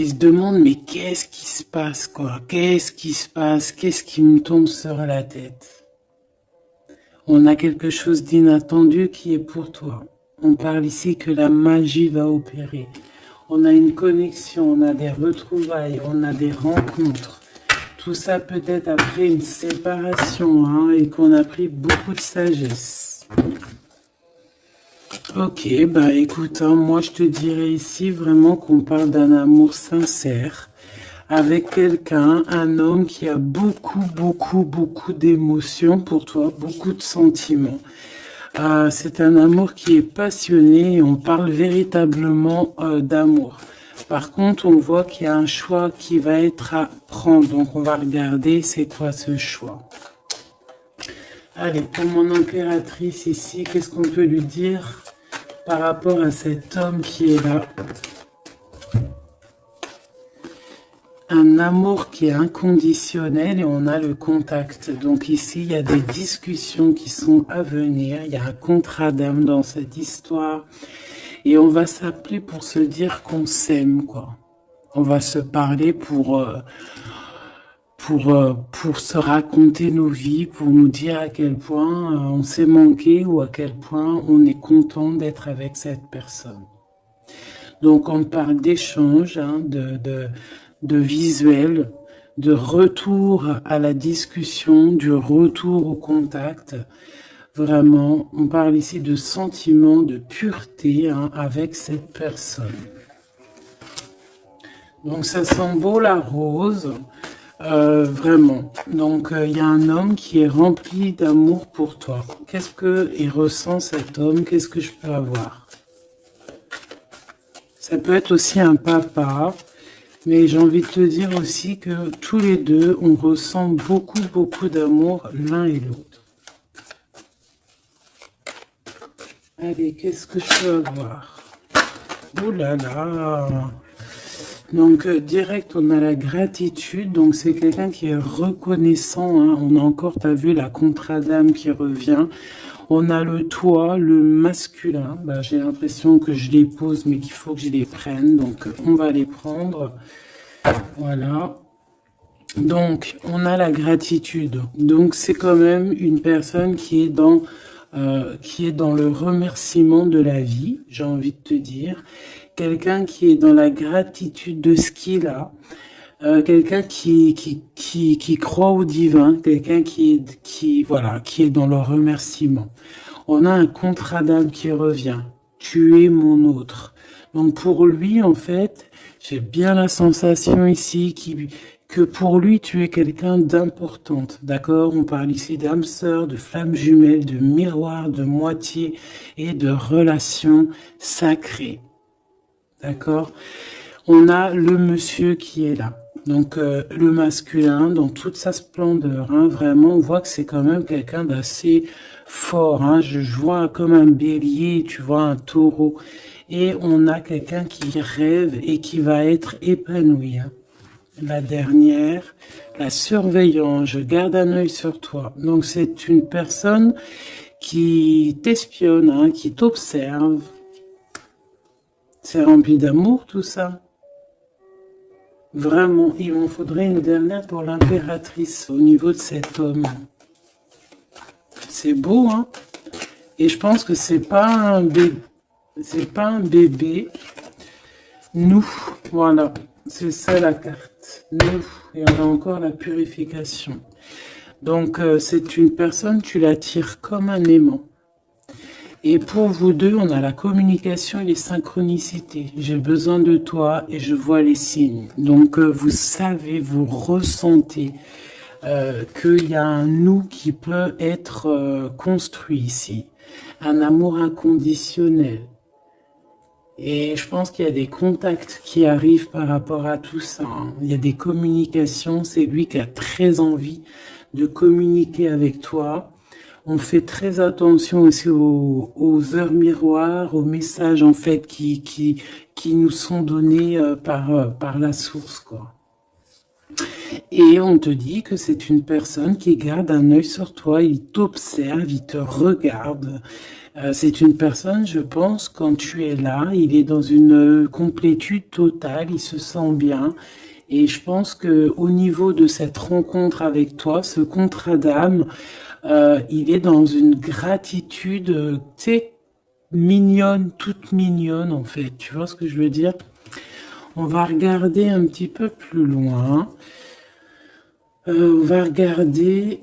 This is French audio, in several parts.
Ils se demandent, mais qu'est-ce qui se passe, quoi? Qu'est-ce qui se passe? Qu'est-ce qui me tombe sur la tête? On a quelque chose d'inattendu qui est pour toi. On parle ici que la magie va opérer. On a une connexion, on a des retrouvailles, on a des rencontres. Tout ça peut-être après une séparation, hein, et qu'on a pris beaucoup de sagesse. Ok, bah écoute, hein, moi je te dirais ici vraiment qu'on parle d'un amour sincère avec quelqu'un, un homme qui a beaucoup d'émotions pour toi, beaucoup de sentiments. C'est un amour qui est passionné et on parle véritablement d'amour. Par contre, on voit qu'il y a un choix qui va être à prendre. Donc, on va regarder c'est quoi ce choix. Allez, pour mon impératrice ici, qu'est-ce qu'on peut lui dire par rapport à cet homme qui est là? Un amour qui est inconditionnel et on a le contact. Donc ici, il y a des discussions qui sont à venir. Il y a un contrat d'âme dans cette histoire. Et on va s'appeler pour se dire qu'on s'aime, quoi. On va se parler pour se raconter nos vies, pour nous dire à quel point on s'est manqué ou à quel point on est content d'être avec cette personne. Donc on parle d'échange, hein, de visuel, de retour à la discussion, du retour au contact. Vraiment, on parle ici de sentiment, de pureté, hein, avec cette personne. Donc ça sent beau la rose, vraiment. Donc il y a un homme qui est rempli d'amour pour toi. Qu'est-ce qu'il ressent cet homme? Qu'est-ce que je peux avoir? Ça peut être aussi un papa, mais j'ai envie de te dire aussi que tous les deux, on ressent beaucoup d'amour l'un et l'autre. Allez, qu'est-ce que je peux avoir? Ouh là là! Donc, direct, on a la gratitude. Donc, c'est quelqu'un qui est reconnaissant, hein. On a encore, t'as vu, la contrat d'âme qui revient. On a le toi, le masculin. Bah, j'ai l'impression que je les pose, mais qu'il faut que je les prenne. Donc, on va les prendre. Voilà. Donc, on a la gratitude. Donc, c'est quand même une personne qui est dans le remerciement de la vie, j'ai envie de te dire. Quelqu'un qui est dans la gratitude de ce qu'il a. Quelqu'un qui croit au divin, quelqu'un qui est dans le remerciement. On a un contrat d'âme qui revient. Tu es mon autre. Donc pour lui, en fait, j'ai bien la sensation ici que pour lui, tu es quelqu'un d'importante. D'accord? On parle ici d'âme sœur, de flamme jumelle, de miroir, de moitié et de relation sacrée. D'accord? On a le monsieur qui est là. Donc le masculin dans toute sa splendeur, hein, vraiment on voit que c'est quand même quelqu'un d'assez fort, hein. Je vois comme un bélier, tu vois, un taureau, et on a quelqu'un qui rêve et qui va être épanoui, hein. La dernière, la surveillance, je garde un œil sur toi. Donc c'est une personne qui t'espionne, hein, qui t'observe. C'est rempli d'amour tout ça. Vraiment, il m'en faudrait une dernière pour l'impératrice au niveau de cet homme. C'est beau, hein? Et je pense que c'est pas un bébé. C'est pas un bébé. Nous, voilà. C'est ça la carte. Nous. Et on a encore la purification. Donc, c'est une personne, tu l'attires comme un aimant. Et pour vous deux, on a la communication et les synchronicités. J'ai besoin de toi et je vois les signes. Donc, vous savez, vous ressentez qu'il y a un nous qui peut être construit ici. Un amour inconditionnel. Et je pense qu'il y a des contacts qui arrivent par rapport à tout ça, hein. Il y a des communications. C'est lui qui a très envie de communiquer avec toi. On fait très attention aussi aux heures miroirs, aux messages en fait qui nous sont donnés par la source, quoi. Et on te dit que c'est une personne qui garde un œil sur toi, il t'observe, il te regarde. C'est une personne, je pense, quand tu es là, il est dans une complétude totale, il se sent bien. Et je pense que au niveau de cette rencontre avec toi, ce contrat d'âme, il est dans une gratitude, tu sais, mignonne, toute mignonne en fait. Tu vois ce que je veux dire? On va regarder un petit peu plus loin. On va regarder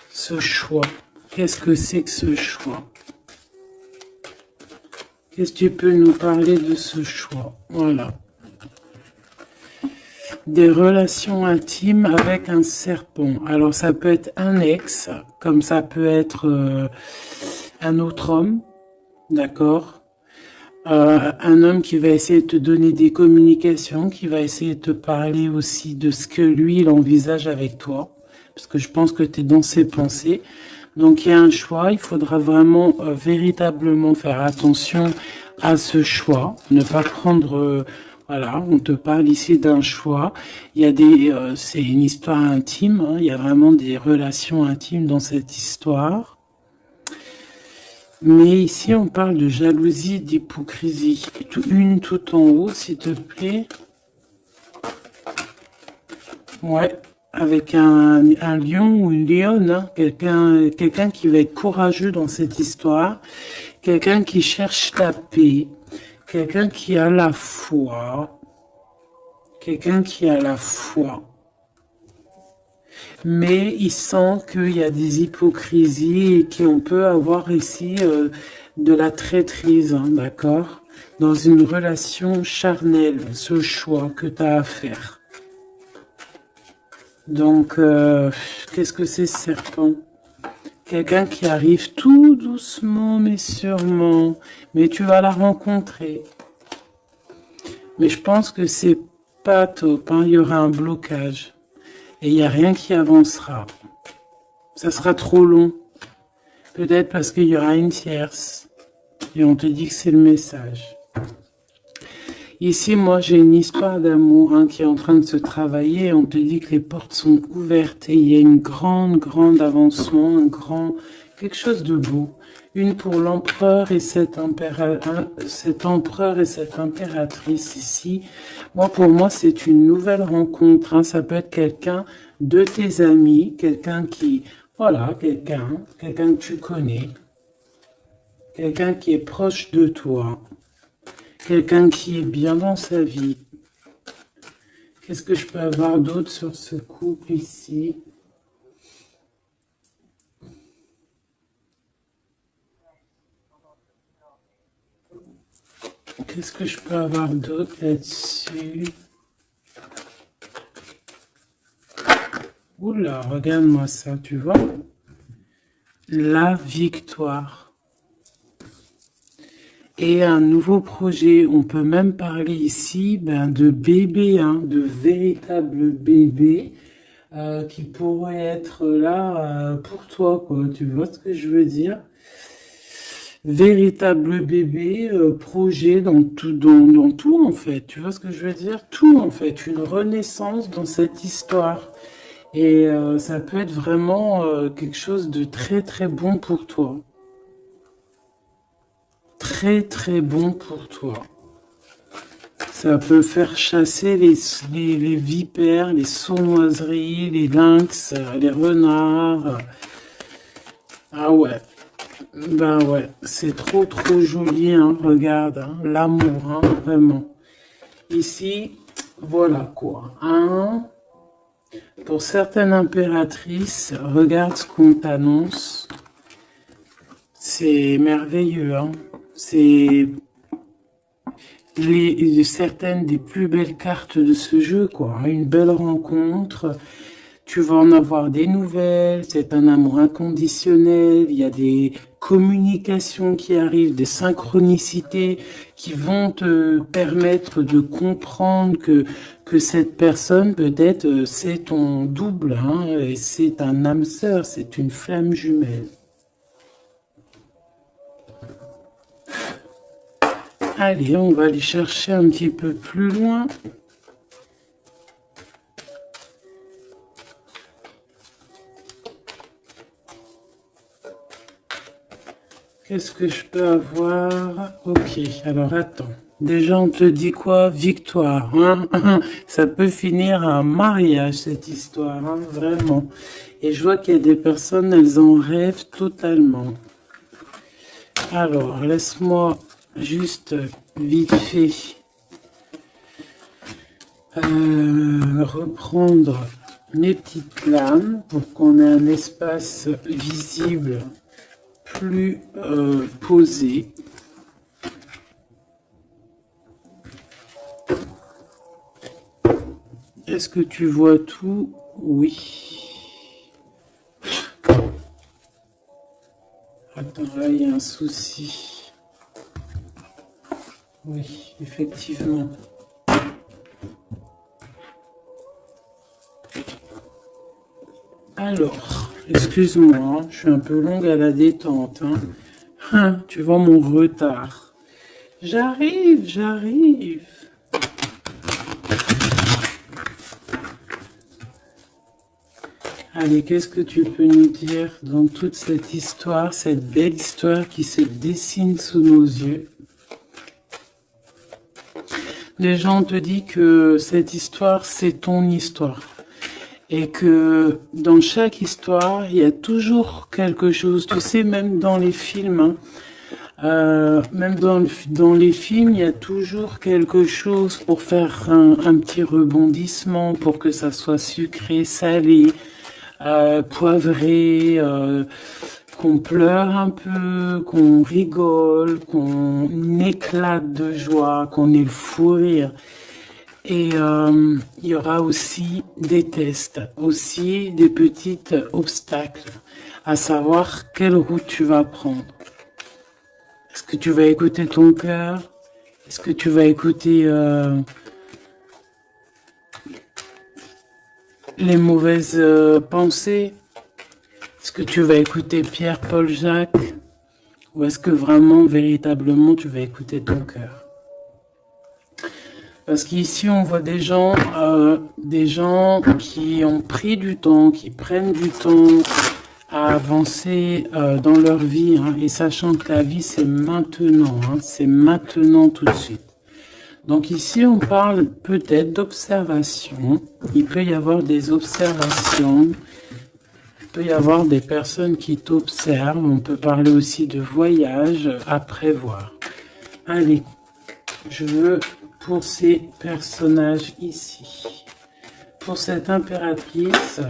ce choix. Qu'est-ce que c'est que ce choix? Qu'est-ce que tu peux nous parler de ce choix? Voilà. Des relations intimes avec un serpent. Alors ça peut être un ex, comme ça peut être un autre homme, d'accord? Un homme qui va essayer de te donner des communications, qui va essayer de te parler aussi de ce que lui, il envisage avec toi, parce que je pense que tu es dans ses pensées. Donc il y a un choix, il faudra vraiment véritablement faire attention à ce choix, ne pas prendre... voilà, on te parle ici d'un choix. Il y a c'est une histoire intime, hein, il y a vraiment des relations intimes dans cette histoire. Mais ici, on parle de jalousie, d'hypocrisie. Une tout en haut, s'il te plaît. Ouais, avec un lion ou une lionne, hein. Quelqu'un qui va être courageux dans cette histoire. Quelqu'un qui cherche la paix. Quelqu'un qui a la foi. Quelqu'un qui a la foi. Mais il sent qu'il y a des hypocrisies et qu'on peut avoir ici de la traîtrise, hein, d'accord? Dans une relation charnelle, ce choix que tu as à faire. Donc, qu'est-ce que c'est, serpent? Quelqu'un qui arrive tout doucement mais sûrement, mais tu vas la rencontrer. Mais je pense que c'est pas top, hein, il y aura un blocage. Et il n'y a rien qui avancera. Ça sera trop long. Peut-être parce qu'il y aura une tierce. Et on te dit que c'est le message. Ici, moi, j'ai une histoire d'amour hein, qui est en train de se travailler. On te dit que les portes sont ouvertes et il y a une grande avancement, quelque chose de beau. Une pour l'empereur et cet empereur et cette impératrice ici. Moi, pour moi, c'est une nouvelle rencontre. Hein. Ça peut être quelqu'un de tes amis, quelqu'un qui, voilà, quelqu'un que tu connais, quelqu'un qui est proche de toi. Quelqu'un qui est bien dans sa vie. Qu'est-ce que je peux avoir d'autre sur ce couple ici? Qu'est-ce que je peux avoir d'autre là-dessus? Oula, regarde-moi ça, tu vois? La victoire. Et un nouveau projet, on peut même parler ici de bébés, hein, de véritables bébés qui pourraient être là pour toi, quoi. Tu vois ce que je veux dire? Véritable bébé, projet dans tout en fait. Tu vois ce que je veux dire? Tout en fait, une renaissance dans cette histoire. Et ça peut être vraiment quelque chose de très très bon pour toi. Très très bon pour toi. Ça peut faire chasser les vipères, les sournoiseries, les lynx, les renards. Ah ouais. Ben ouais, c'est trop joli, hein, regarde, hein, l'amour, hein, vraiment. Ici, voilà quoi. Hein. Pour certaines impératrices, regarde ce qu'on t'annonce. C'est merveilleux, hein. C'est certaines des plus belles cartes de ce jeu, quoi. Une belle rencontre. Tu vas en avoir des nouvelles, c'est un amour inconditionnel, il y a des communications qui arrivent, des synchronicités qui vont te permettre de comprendre que cette personne, peut-être, c'est ton double, hein, et c'est un âme sœur, c'est une flamme jumelle. Allez, on va aller chercher un petit peu plus loin. Qu'est-ce que je peux avoir? Ok, alors attends. Déjà, on te dit quoi? Victoire, hein? Ça peut finir à un mariage, cette histoire, hein? Vraiment. Et je vois qu'il y a des personnes, elles en rêvent totalement. Alors, laisse-moi juste vite fait reprendre mes petites lames pour qu'on ait un espace visible plus posé. Est-ce que tu vois tout? Oui. Attends, là, il y a un souci. Oui, effectivement. Alors, excuse-moi, hein, je suis un peu longue à la détente. Hein. Tu vois mon retard. J'arrive, j'arrive. Allez, qu'est-ce que tu peux nous dire dans toute cette histoire, cette belle histoire qui se dessine sous nos yeux? Les gens te disent que cette histoire, c'est ton histoire. Et que dans chaque histoire, il y a toujours quelque chose. Tu sais, même dans les films, même dans les films, il y a toujours quelque chose pour faire un petit rebondissement, pour que ça soit sucré, salé, poivré, qu'on pleure un peu, qu'on rigole, qu'on éclate de joie, qu'on ait le fou rire. Et il y aura aussi des tests, aussi des petits obstacles, à savoir quelle route tu vas prendre. Est-ce que tu vas écouter ton cœur? Est-ce que tu vas écouter les mauvaises pensées? Est-ce que tu vas écouter Pierre, Paul, Jacques? Ou est-ce que vraiment, véritablement, tu vas écouter ton cœur? Parce qu'ici, on voit des gens qui ont pris du temps, qui prennent du temps à avancer dans leur vie, hein, et sachant que la vie, c'est maintenant, hein, c'est maintenant tout de suite. Donc ici, on parle peut-être d'observation. Il peut y avoir des observations. Il peut y avoir des personnes qui t'observent. On peut parler aussi de voyage à prévoir. Allez, je veux pour ces personnages ici. Pour cette impératrice,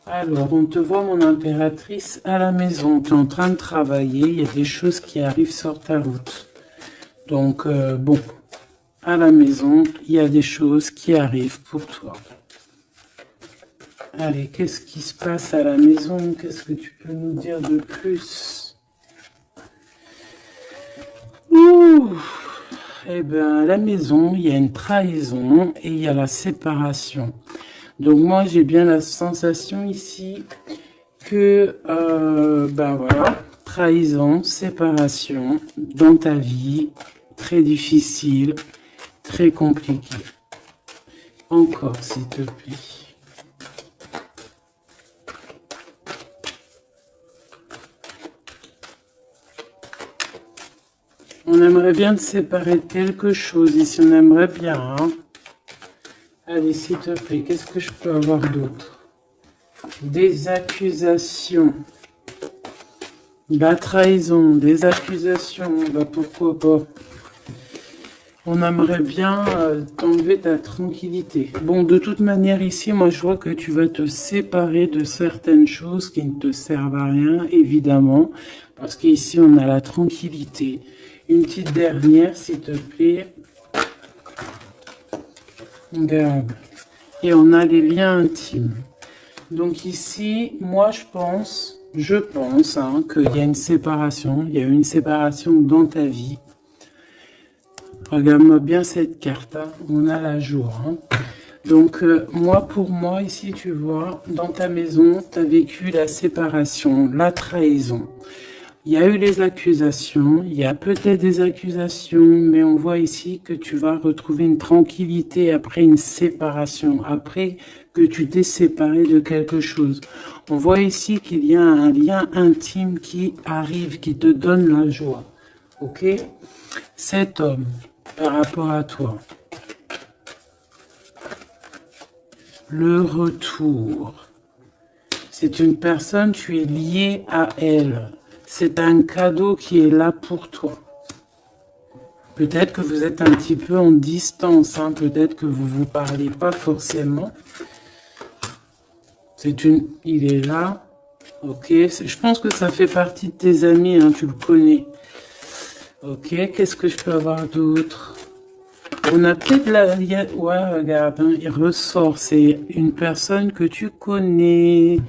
alors on te voit mon impératrice à la maison. Tu es en train de travailler. Il y a des choses qui arrivent sur ta route. Donc bon. À la maison, il y a des choses qui arrivent pour toi. Allez, qu'est-ce qui se passe à la maison? Qu'est-ce que tu peux nous dire de plus? Ouh! Eh bien, à la maison, il y a une trahison et il y a la séparation. Donc moi, j'ai bien la sensation ici que, ben voilà, trahison, séparation dans ta vie, très difficile. Très compliqué. Encore, s'il te plaît. On aimerait bien te séparer de quelque chose ici. On aimerait bien. Hein. Allez, s'il te plaît, qu'est-ce que je peux avoir d'autre? Des accusations. La trahison, des accusations. Bah, pourquoi pas? On aimerait bien t'enlever ta tranquillité. Bon, de toute manière, ici, moi, je vois que tu vas te séparer de certaines choses qui ne te servent à rien, évidemment. Parce qu'ici, on a la tranquillité. Une petite dernière, s'il te plaît. Regarde. Et on a les liens intimes. Donc ici, moi, je pense hein, qu'il y a une séparation. Il y a une séparation dans ta vie. Regarde-moi bien cette carte, hein. On a la jour. Hein. Donc, pour moi, ici, tu vois, dans ta maison, tu as vécu la séparation, la trahison. Il y a eu les accusations, il y a peut-être des accusations, mais on voit ici que tu vas retrouver une tranquillité après une séparation, après que tu t'es séparé de quelque chose. On voit ici qu'il y a un lien intime qui arrive, qui te donne la joie. Ok? Cet homme, par rapport à toi, le retour, c'est une personne, tu es lié à elle. C'est un cadeau qui est là pour toi. Peut-être que vous êtes un petit peu en distance, hein, peut-être que vous ne vous parlez pas forcément. Il est là, ok. Je pense que ça fait partie de tes amis, hein, tu le connais. Ok, qu'est-ce que je peux avoir d'autre? On a peut-être la... Ouais, regarde, hein, il ressort, c'est une personne que tu connais.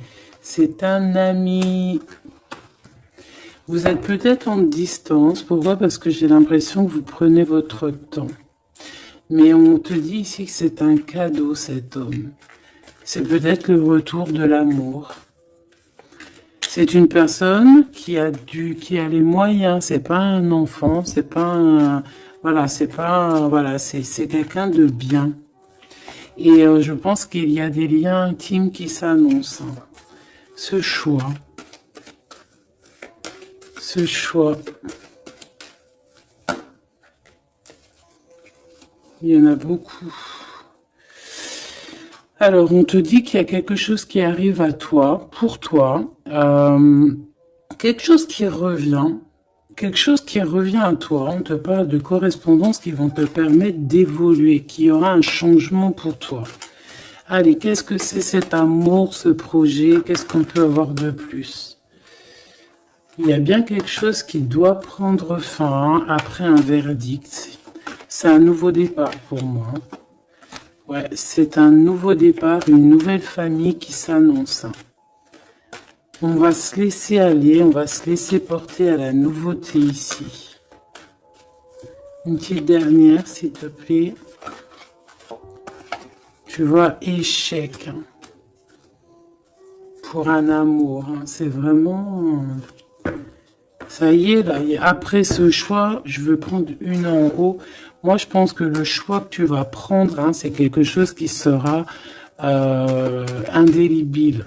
C'est un ami. Vous êtes peut-être en distance. Pourquoi? Parce que j'ai l'impression que vous prenez votre temps. Mais on te dit ici que c'est un cadeau, cet homme. C'est peut-être le retour de l'amour. C'est une personne qui a les moyens. C'est pas un enfant. C'est pas un... Voilà, c'est pas... Voilà, c'est quelqu'un de bien. Et je pense qu'il y a des liens intimes qui s'annoncent. Ce choix. Ce choix. Il y en a beaucoup. Alors, on te dit qu'il y a quelque chose qui arrive à toi, pour toi. Quelque chose qui revient. Quelque chose qui revient à toi. On te parle de correspondances qui vont te permettre d'évoluer, qu'il y aura un changement pour toi. Allez, qu'est-ce que c'est cet amour, ce projet? Qu'est-ce qu'on peut avoir de plus? Il y a bien quelque chose qui doit prendre fin après un verdict. C'est un nouveau départ pour moi. Ouais, c'est un nouveau départ, une nouvelle famille qui s'annonce. On va se laisser aller, on va se laisser porter à la nouveauté ici. Une petite dernière, s'il te plaît. Tu vois, échec. Pour un amour, hein. C'est vraiment... Ça y est, là, après ce choix, je veux prendre une en haut. Moi, je pense que le choix que tu vas prendre, hein, c'est quelque chose qui sera indélébile.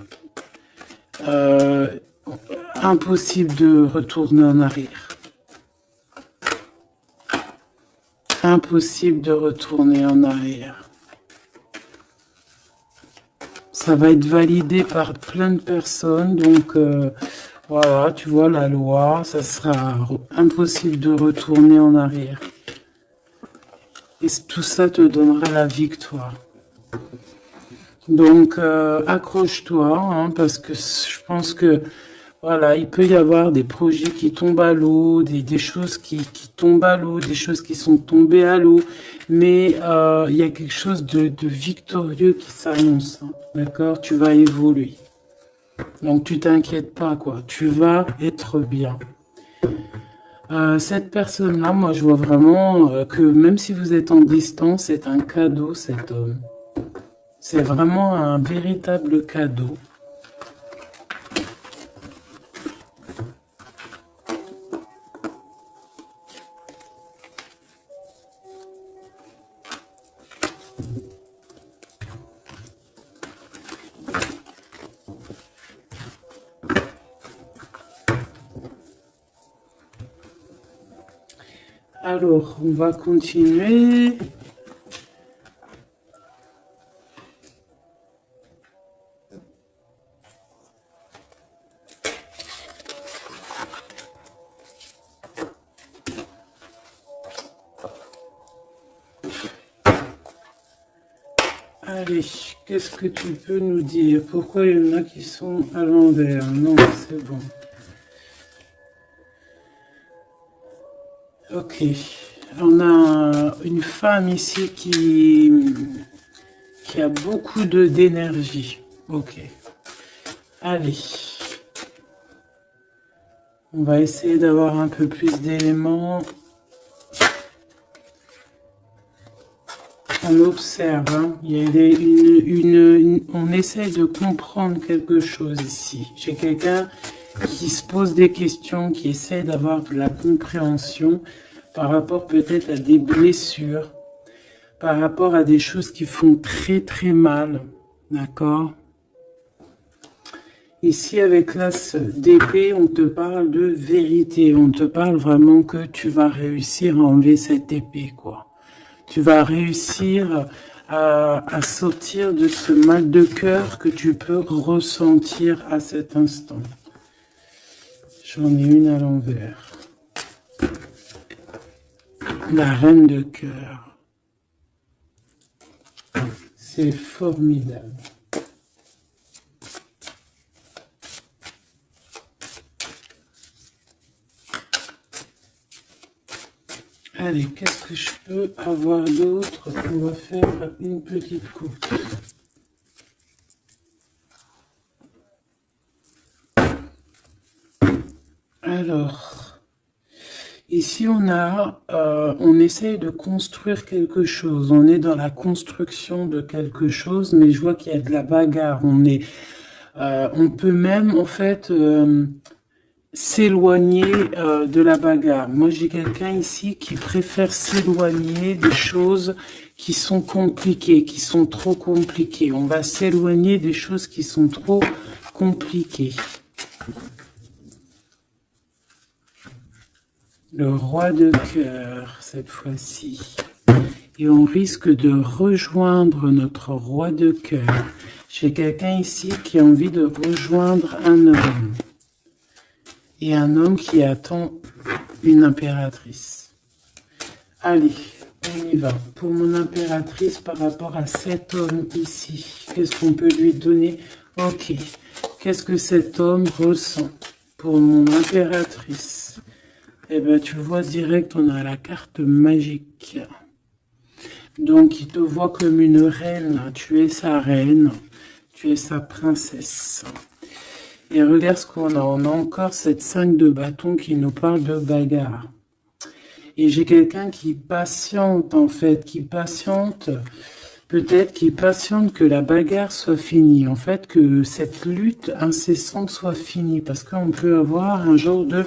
Impossible de retourner en arrière. Impossible de retourner en arrière. Ça va être validé par plein de personnes, donc... voilà, tu vois la loi, ça sera impossible de retourner en arrière. Et tout ça te donnera la victoire. Donc, accroche-toi, hein, parce que je pense que, voilà, il peut y avoir des projets qui tombent à l'eau, des choses qui tombent à l'eau, des choses qui sont tombées à l'eau, mais il y a quelque chose de victorieux qui s'annonce, hein, d'accord? Tu vas évoluer. Donc, tu t'inquiètes pas, quoi. Tu vas être bien. Cette personne-là, moi, je vois vraiment que même si vous êtes en distance, c'est un cadeau, cet homme. C'est vraiment un véritable cadeau. Alors, on va continuer. Allez, qu'est-ce que tu peux nous dire? Pourquoi il y en a qui sont à l'envers? Non, c'est bon. Ok, on a une femme ici qui a beaucoup d'énergie. Ok, allez. On va essayer d'avoir un peu plus d'éléments. On observe, hein. Il y a on essaie de comprendre quelque chose ici. J'ai quelqu'un qui se pose des questions, qui essaie d'avoir de la compréhension par rapport peut-être à des blessures, par rapport à des choses qui font très très mal, d'accord? Ici, avec l'as d'épée, on te parle de vérité, on te parle vraiment que tu vas réussir à enlever cette épée, quoi. Tu vas réussir à sortir de ce mal de cœur que tu peux ressentir à cet instant. J'en ai une à l'envers. La reine de cœur. C'est formidable. Allez, qu'est-ce que je peux avoir d'autre? On va faire une petite coupe. Alors, ici on essaye de construire quelque chose. On est dans la construction de quelque chose, mais je vois qu'il y a de la bagarre. On peut même en fait s'éloigner de la bagarre. Moi, j'ai quelqu'un ici qui préfère s'éloigner des choses qui sont compliquées, qui sont trop compliquées. On va s'éloigner des choses qui sont trop compliquées. Le roi de cœur, cette fois-ci. Et on risque de rejoindre notre roi de cœur. J'ai quelqu'un ici qui a envie de rejoindre un homme. Et un homme qui attend une impératrice. Allez, on y va. Pour mon impératrice, par rapport à cet homme ici, qu'est-ce qu'on peut lui donner? Ok. Qu'est-ce que cet homme ressent pour mon impératrice? Eh bien, tu vois direct, on a la carte magique. Donc, il te voit comme une reine. Tu es sa reine. Tu es sa princesse. Et regarde ce qu'on a. On a encore cette 5 de bâton qui nous parle de bagarre. Et j'ai quelqu'un qui patiente, en fait, qui patiente, peut-être qui patiente que la bagarre soit finie. En fait, que cette lutte incessante soit finie. Parce qu'on peut avoir un genre de...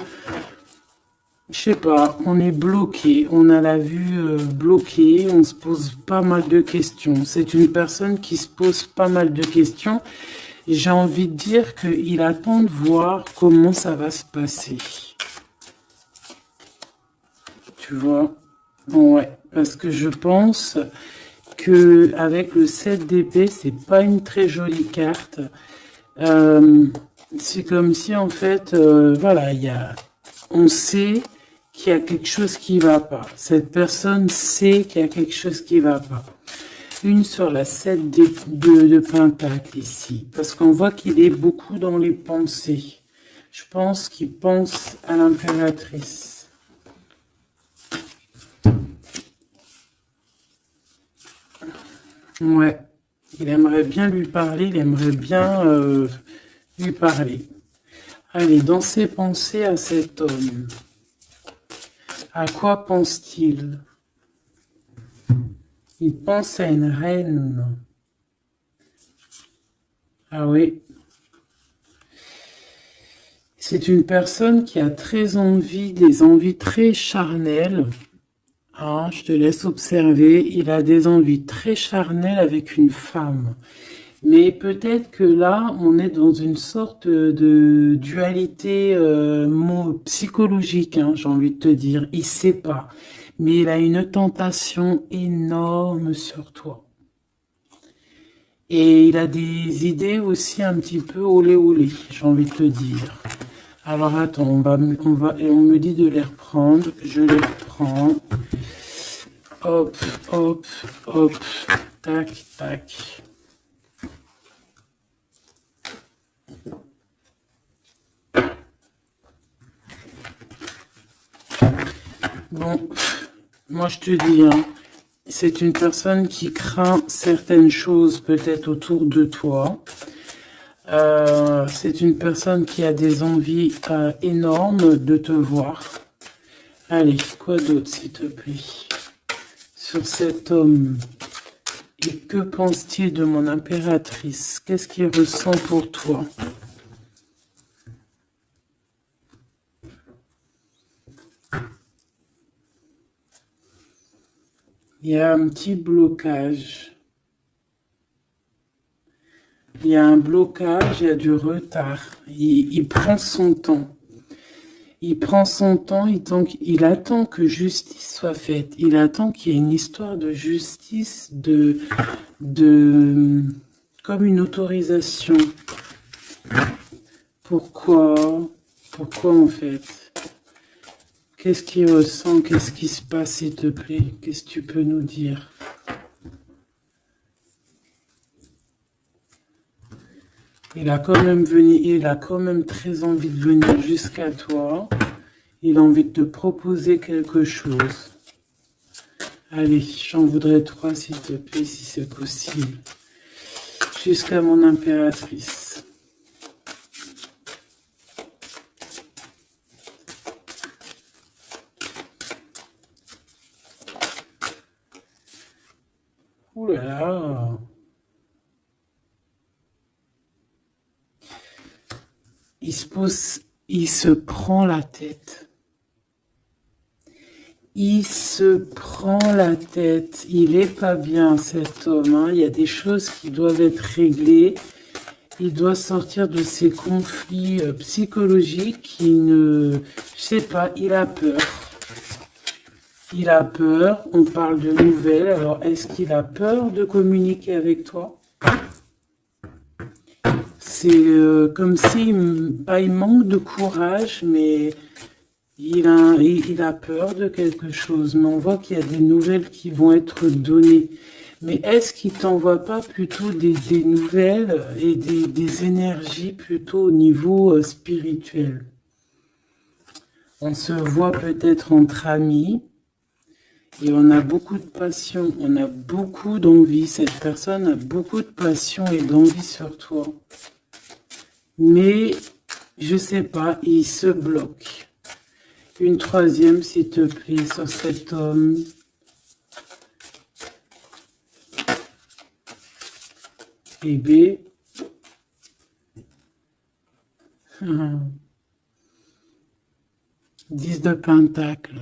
Je sais pas, on est bloqué, on a la vue bloquée, on se pose pas mal de questions. C'est une personne qui se pose pas mal de questions. J'ai envie de dire qu'il attend de voir comment ça va se passer. Tu vois? Ouais, parce que je pense que avec le 7 d'épée, c'est pas une très jolie carte. C'est comme si en fait, voilà, on sait qu'il y a quelque chose qui va pas. Cette personne sait qu'il y a quelque chose qui va pas. Une sur la 7 de Pentacle ici. Parce qu'on voit qu'il est beaucoup dans les pensées. Je pense qu'il pense à l'impératrice. Ouais. Il aimerait bien lui parler. Il aimerait bien lui parler. Allez, dans ses pensées à cet homme. À quoi pense-t-il? Il pense à une reine. Ah oui. C'est une personne qui a très envie, des envies très charnelles. Ah, je te laisse observer. Il a des envies très charnelles avec une femme. Mais peut-être que là, on est dans une sorte de dualité psychologique, hein, j'ai envie de te dire. Il sait pas. Mais il a une tentation énorme sur toi. Et il a des idées aussi un petit peu olé olé, j'ai envie de te dire. Alors attends, et on me dit de les reprendre. Je les reprends. Hop, hop, hop. Tac, tac. Bon, moi je te dis, hein, c'est une personne qui craint certaines choses peut-être autour de toi. C'est une personne qui a des envies énormes de te voir. Allez, quoi d'autre s'il te plaît? Sur cet homme. Et que pense-t-il de mon impératrice? Qu'est-ce qu'il ressent pour toi? Il y a un petit blocage. Il y a un blocage, il y a du retard. Il prend son temps. Il prend son temps, il attend que justice soit faite. Il attend qu'il y ait une histoire de justice, comme une autorisation. Pourquoi? Pourquoi en fait? Qu'est-ce qu'il ressent? Qu'est-ce qui se passe, s'il te plaît? Qu'est-ce que tu peux nous dire? Il a quand même très envie de venir jusqu'à toi. Il a envie de te proposer quelque chose. Allez, j'en voudrais 3, s'il te plaît, si c'est possible. Jusqu'à mon impératrice. Ouh là là. Il se prend la tête. Il se prend la tête. Il est pas bien, cet homme, hein. Il y a des choses qui doivent être réglées. Il doit sortir de ces conflits psychologiques. Je sais pas, il a peur. Il a peur. On parle de nouvelles. Alors, est-ce qu'il a peur de communiquer avec toi? C'est comme si, pas il manque de courage, mais il a peur de quelque chose. Mais on voit qu'il y a des nouvelles qui vont être données. Mais est-ce qu'il t'envoie pas plutôt des nouvelles et des énergies plutôt au niveau spirituel? On se voit peut-être entre amis et on a beaucoup de passion, on a beaucoup d'envie. Cette personne a beaucoup de passion et d'envie sur toi. Mais, je sais pas, il se bloque. Une 3e, s'il te plaît, sur cet homme. Bébé. 10 de Pentacle.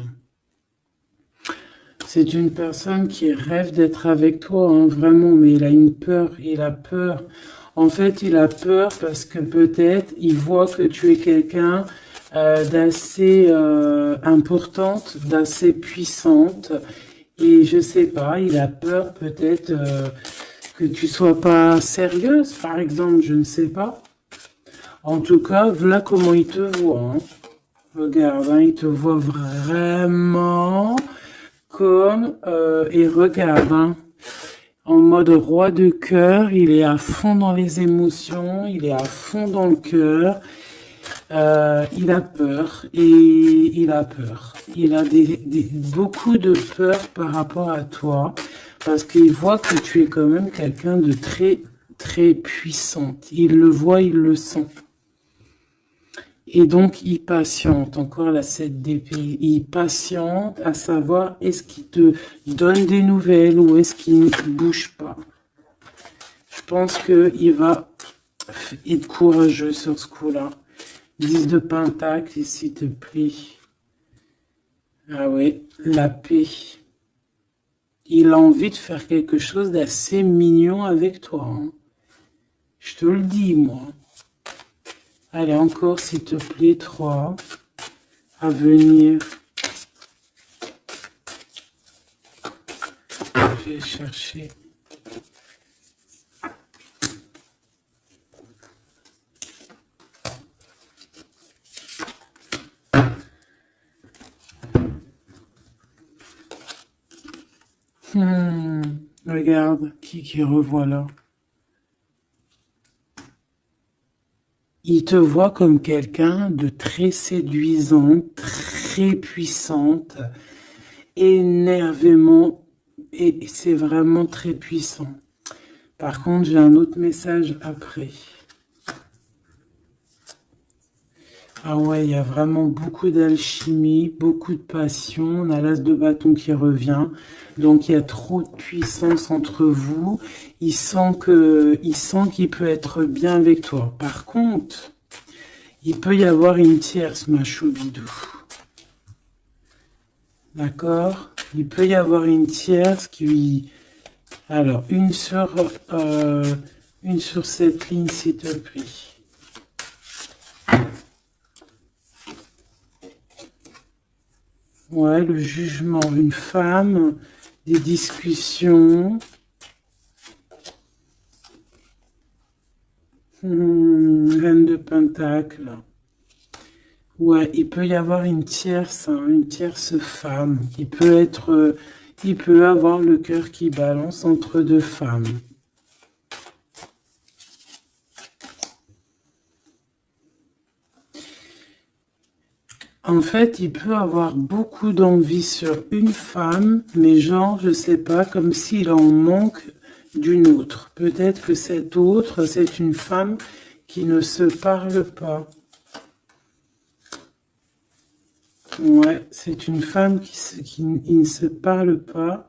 C'est une personne qui rêve d'être avec toi, hein, vraiment, mais il a une peur, il a peur. En fait, il a peur parce que peut-être il voit que tu es quelqu'un d'assez importante, d'assez puissante. Et je sais pas, il a peur peut-être que tu sois pas sérieuse, par exemple, je ne sais pas. En tout cas, voilà comment il te voit. Hein. Regarde, hein, il te voit vraiment comme... et regarde, hein, en mode roi de cœur, il est à fond dans les émotions, il est à fond dans le cœur, il a peur, et il a peur. Il a beaucoup de peur par rapport à toi, parce qu'il voit que tu es quand même quelqu'un de très, très puissante. Il le voit, il le sent. Et donc, il patiente, encore la 7 d'épée, il patiente à savoir est-ce qu'il te donne des nouvelles ou est-ce qu'il ne bouge pas. Je pense qu'il va être courageux sur ce coup-là. 10 de Pentacle, s'il te plaît. Ah ouais, la paix. Il a envie de faire quelque chose d'assez mignon avec toi. Hein. Je te le dis, moi. Allez, encore, s'il te plaît, 3 à venir. Je vais chercher. Regarde, qui revoit là. Il te voit comme quelqu'un de très séduisant, très puissante, énervément, et c'est vraiment très puissant. Par contre, j'ai un autre message après. Ah ouais, il y a vraiment beaucoup d'alchimie, beaucoup de passion. On a l'as de bâton qui revient. Donc, il y a trop de puissance entre vous. Il sent qu'il peut être bien avec toi. Par contre, il peut y avoir une tierce, ma choubidou. D'accord? Il peut y avoir une tierce qui... Alors, une sur cette ligne, s'il te plaît. Ouais, le jugement. Une femme, des discussions. Reine de Pentacle. Ouais, il peut y avoir une tierce femme. Il peut avoir le cœur qui balance entre deux femmes. En fait, il peut avoir beaucoup d'envie sur une femme, mais genre, je sais pas, comme s'il en manque d'une autre. Peut-être que cette autre, c'est une femme qui ne se parle pas. Ouais, c'est une femme qui ne se parle pas.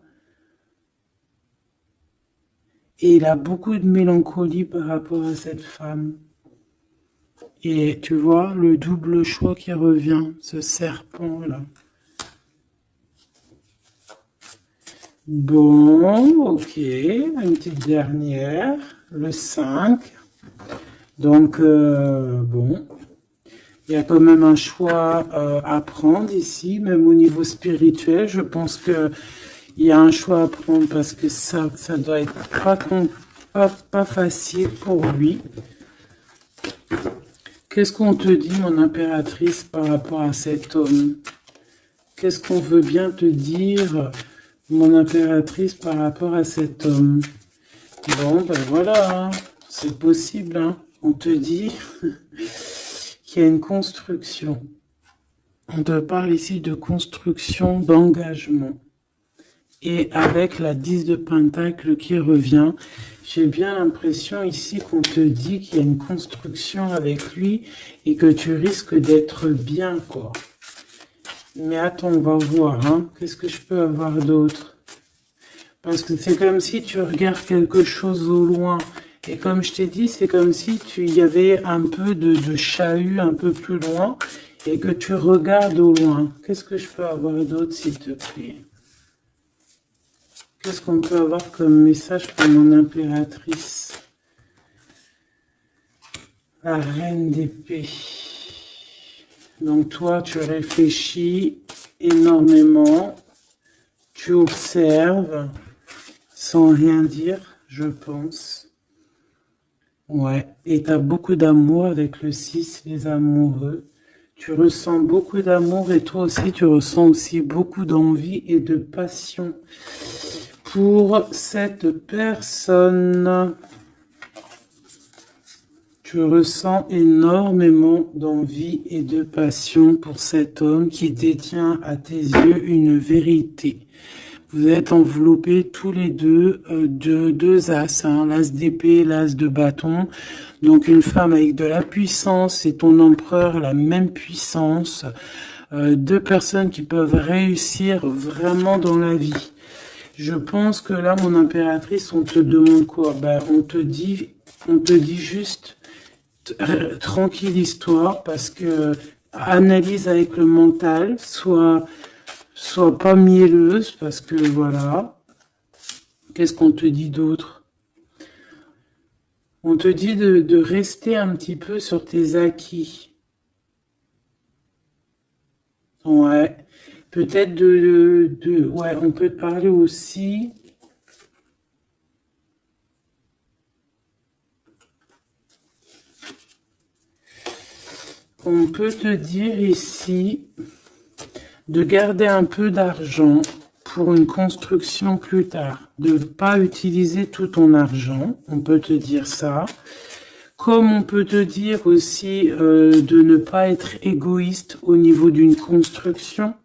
Et il a beaucoup de mélancolie par rapport à cette femme. Et tu vois, le double choix qui revient, ce serpent-là. Bon, ok, une petite dernière, le 5. Donc, bon, il y a quand même un choix à prendre ici, même au niveau spirituel. Je pense que il y a un choix à prendre parce que ça doit être pas facile pour lui. Qu'est-ce qu'on te dit, mon impératrice, par rapport à cet homme? Qu'est-ce qu'on veut bien te dire, mon impératrice, par rapport à cet homme? Bon, ben voilà, hein, c'est possible, hein. On te dit qu'il y a une construction. On te parle ici de construction, d'engagement. Et avec la 10 de Pentacle qui revient, j'ai bien l'impression ici qu'on te dit qu'il y a une construction avec lui et que tu risques d'être bien, quoi. Mais attends, on va voir, hein. Qu'est-ce que je peux avoir d'autre? Parce que c'est comme si tu regardes quelque chose au loin. Et comme je t'ai dit, c'est comme si il y avait un peu de chahut un peu plus loin et que tu regardes au loin. Qu'est-ce que je peux avoir d'autre, s'il te plaît? Qu'est-ce qu'on peut avoir comme message pour mon impératrice? La reine d'épée. Donc toi, tu réfléchis énormément. Tu observes sans rien dire, je pense. Ouais, et tu as beaucoup d'amour avec le 6, les amoureux. Tu ressens beaucoup d'amour et toi aussi, tu ressens aussi beaucoup d'envie et de passion pour cette personne. Tu ressens énormément d'envie et de passion pour cet homme qui détient à tes yeux une vérité. Vous êtes enveloppés tous les deux de deux as, hein, l'as d'épée, l'as de bâton. Donc une femme avec de la puissance et ton empereur, la même puissance. Deux personnes qui peuvent réussir vraiment dans la vie. Je pense que là, mon impératrice, on te demande quoi? Ben, on te dit juste tranquillise-toi parce que analyse avec le mental, sois pas mielleuse parce que voilà. Qu'est-ce qu'on te dit d'autre? On te dit de rester un petit peu sur tes acquis. Ouais. Peut-être ouais, on peut te parler aussi. On peut te dire ici de garder un peu d'argent pour une construction plus tard. De ne pas utiliser tout ton argent, on peut te dire ça. Comme on peut te dire aussi de ne pas être égoïste au niveau d'une construction.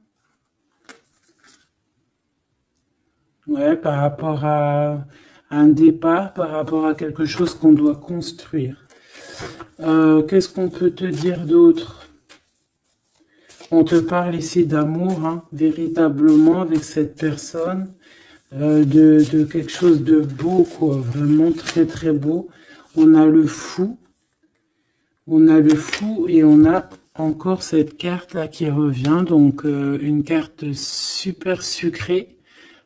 Ouais, par rapport à un départ, par rapport à quelque chose qu'on doit construire. Qu'est-ce qu'on peut te dire d'autre? On te parle ici d'amour, hein, véritablement, avec cette personne, de quelque chose de beau, quoi, vraiment très très beau. On a le fou et on a encore cette carte là qui revient, donc une carte super sucrée,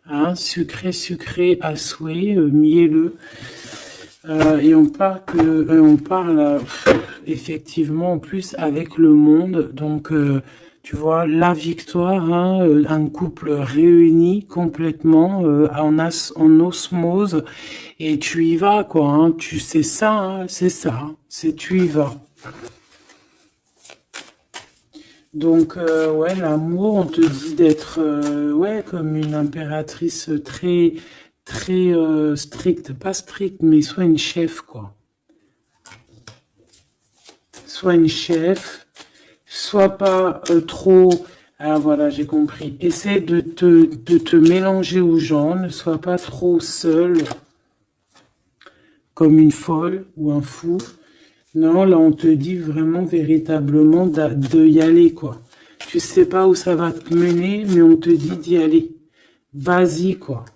hein, sucré à souhait, mielleux. Et on parle effectivement en plus avec le monde, donc tu vois la victoire, hein, un couple réuni complètement en osmose, et tu y vas quoi, hein, tu sais ça, hein, c'est ça, hein, c'est tu y vas. Donc ouais, l'amour, on te dit d'être ouais comme une impératrice très stricte, pas stricte, mais soit une chef quoi. Soit une chef, soit pas trop. Ah voilà, j'ai compris. Essaie de te mélanger aux gens, ne sois pas trop seule, comme une folle ou un fou. Non, là on te dit vraiment véritablement de y aller quoi. Tu sais pas où ça va te mener, mais on te dit d'y aller. Vas-y quoi.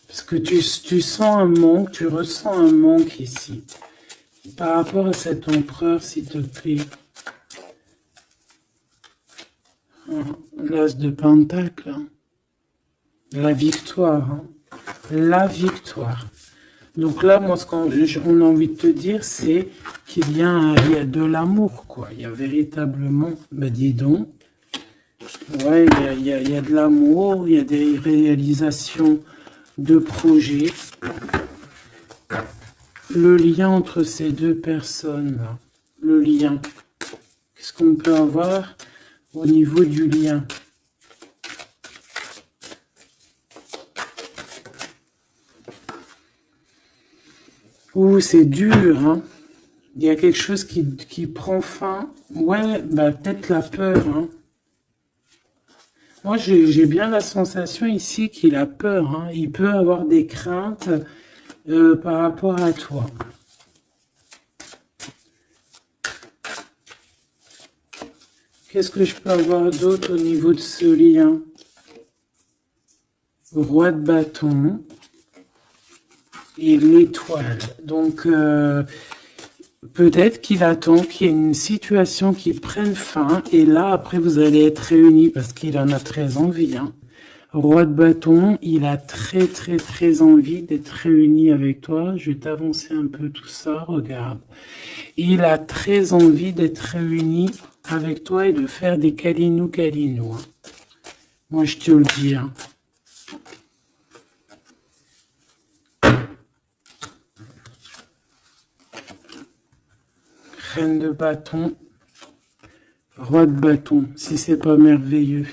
Parce que tu sens un manque, tu ressens un manque ici. Par rapport à cet empereur, s'il te plaît. L'as de Pentacle. Hein. La victoire. Hein. La victoire. Donc là, moi, ce qu'on a envie de te dire, c'est qu'il y a de l'amour, quoi. Il y a véritablement, ben dis donc, ouais, il y a de l'amour, il y a des réalisations de projets. Le lien entre ces deux personnes, là, le lien, qu'est-ce qu'on peut avoir au niveau du lien? Ouh, c'est dur, hein. Il y a quelque chose qui prend fin. Ouais, bah peut-être la peur, hein. Moi, j'ai bien la sensation ici qu'il a peur, hein. Il peut avoir des craintes par rapport à toi. Qu'est-ce que je peux avoir d'autre au niveau de ce lien? Roi de bâton et l'étoile. Donc, peut-être qu'il attend qu'il y ait une situation qui prenne fin. Et là, après, vous allez être réunis parce qu'il en a très envie. Hein. Roi de bâton, il a très envie d'être réuni avec toi. Je vais t'avancer un peu tout ça, regarde. Il a très envie d'être réuni avec toi et de faire des câlinous. Hein. Moi, je te le dis. Hein. Reine de bâton, roi de bâton, si c'est pas merveilleux.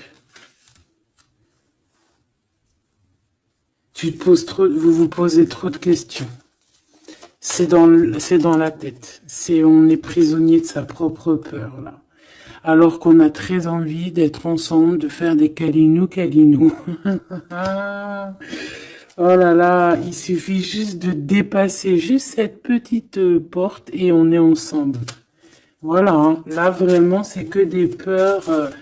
Vous vous posez trop de questions. C'est dans la tête. On est prisonnier de sa propre peur, là. Alors qu'on a très envie d'être ensemble, de faire des câlinous. Oh là là, il suffit juste de dépasser juste cette petite porte et on est ensemble. Voilà, hein. Là vraiment c'est que des peurs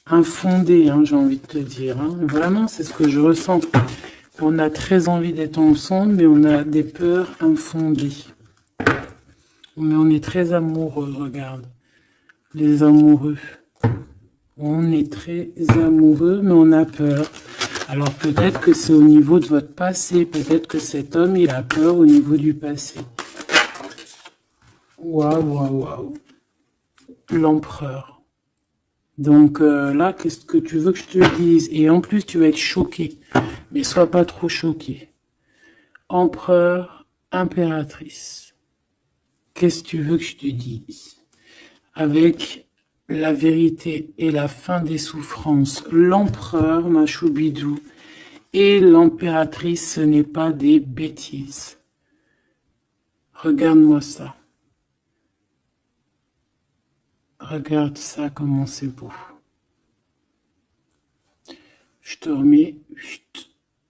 infondées, hein, j'ai envie de te dire. Hein. Vraiment c'est ce que je ressens. On a très envie d'être ensemble, mais on a des peurs infondées. Mais on est très amoureux, regarde. Les amoureux. On est très amoureux, mais on a peur. Alors peut-être que c'est au niveau de votre passé. Peut-être que cet homme, il a peur au niveau du passé. Waouh. L'empereur. Donc là, qu'est-ce que tu veux que je te dise? Et en plus, tu vas être choqué. Mais sois pas trop choqué. Empereur, impératrice. Qu'est-ce que tu veux que je te dise? Avec la vérité et la fin des souffrances, l'empereur, ma choubidou, et l'impératrice, ce n'est pas des bêtises. Regarde-moi ça. Regarde ça, comment c'est beau. Je te remets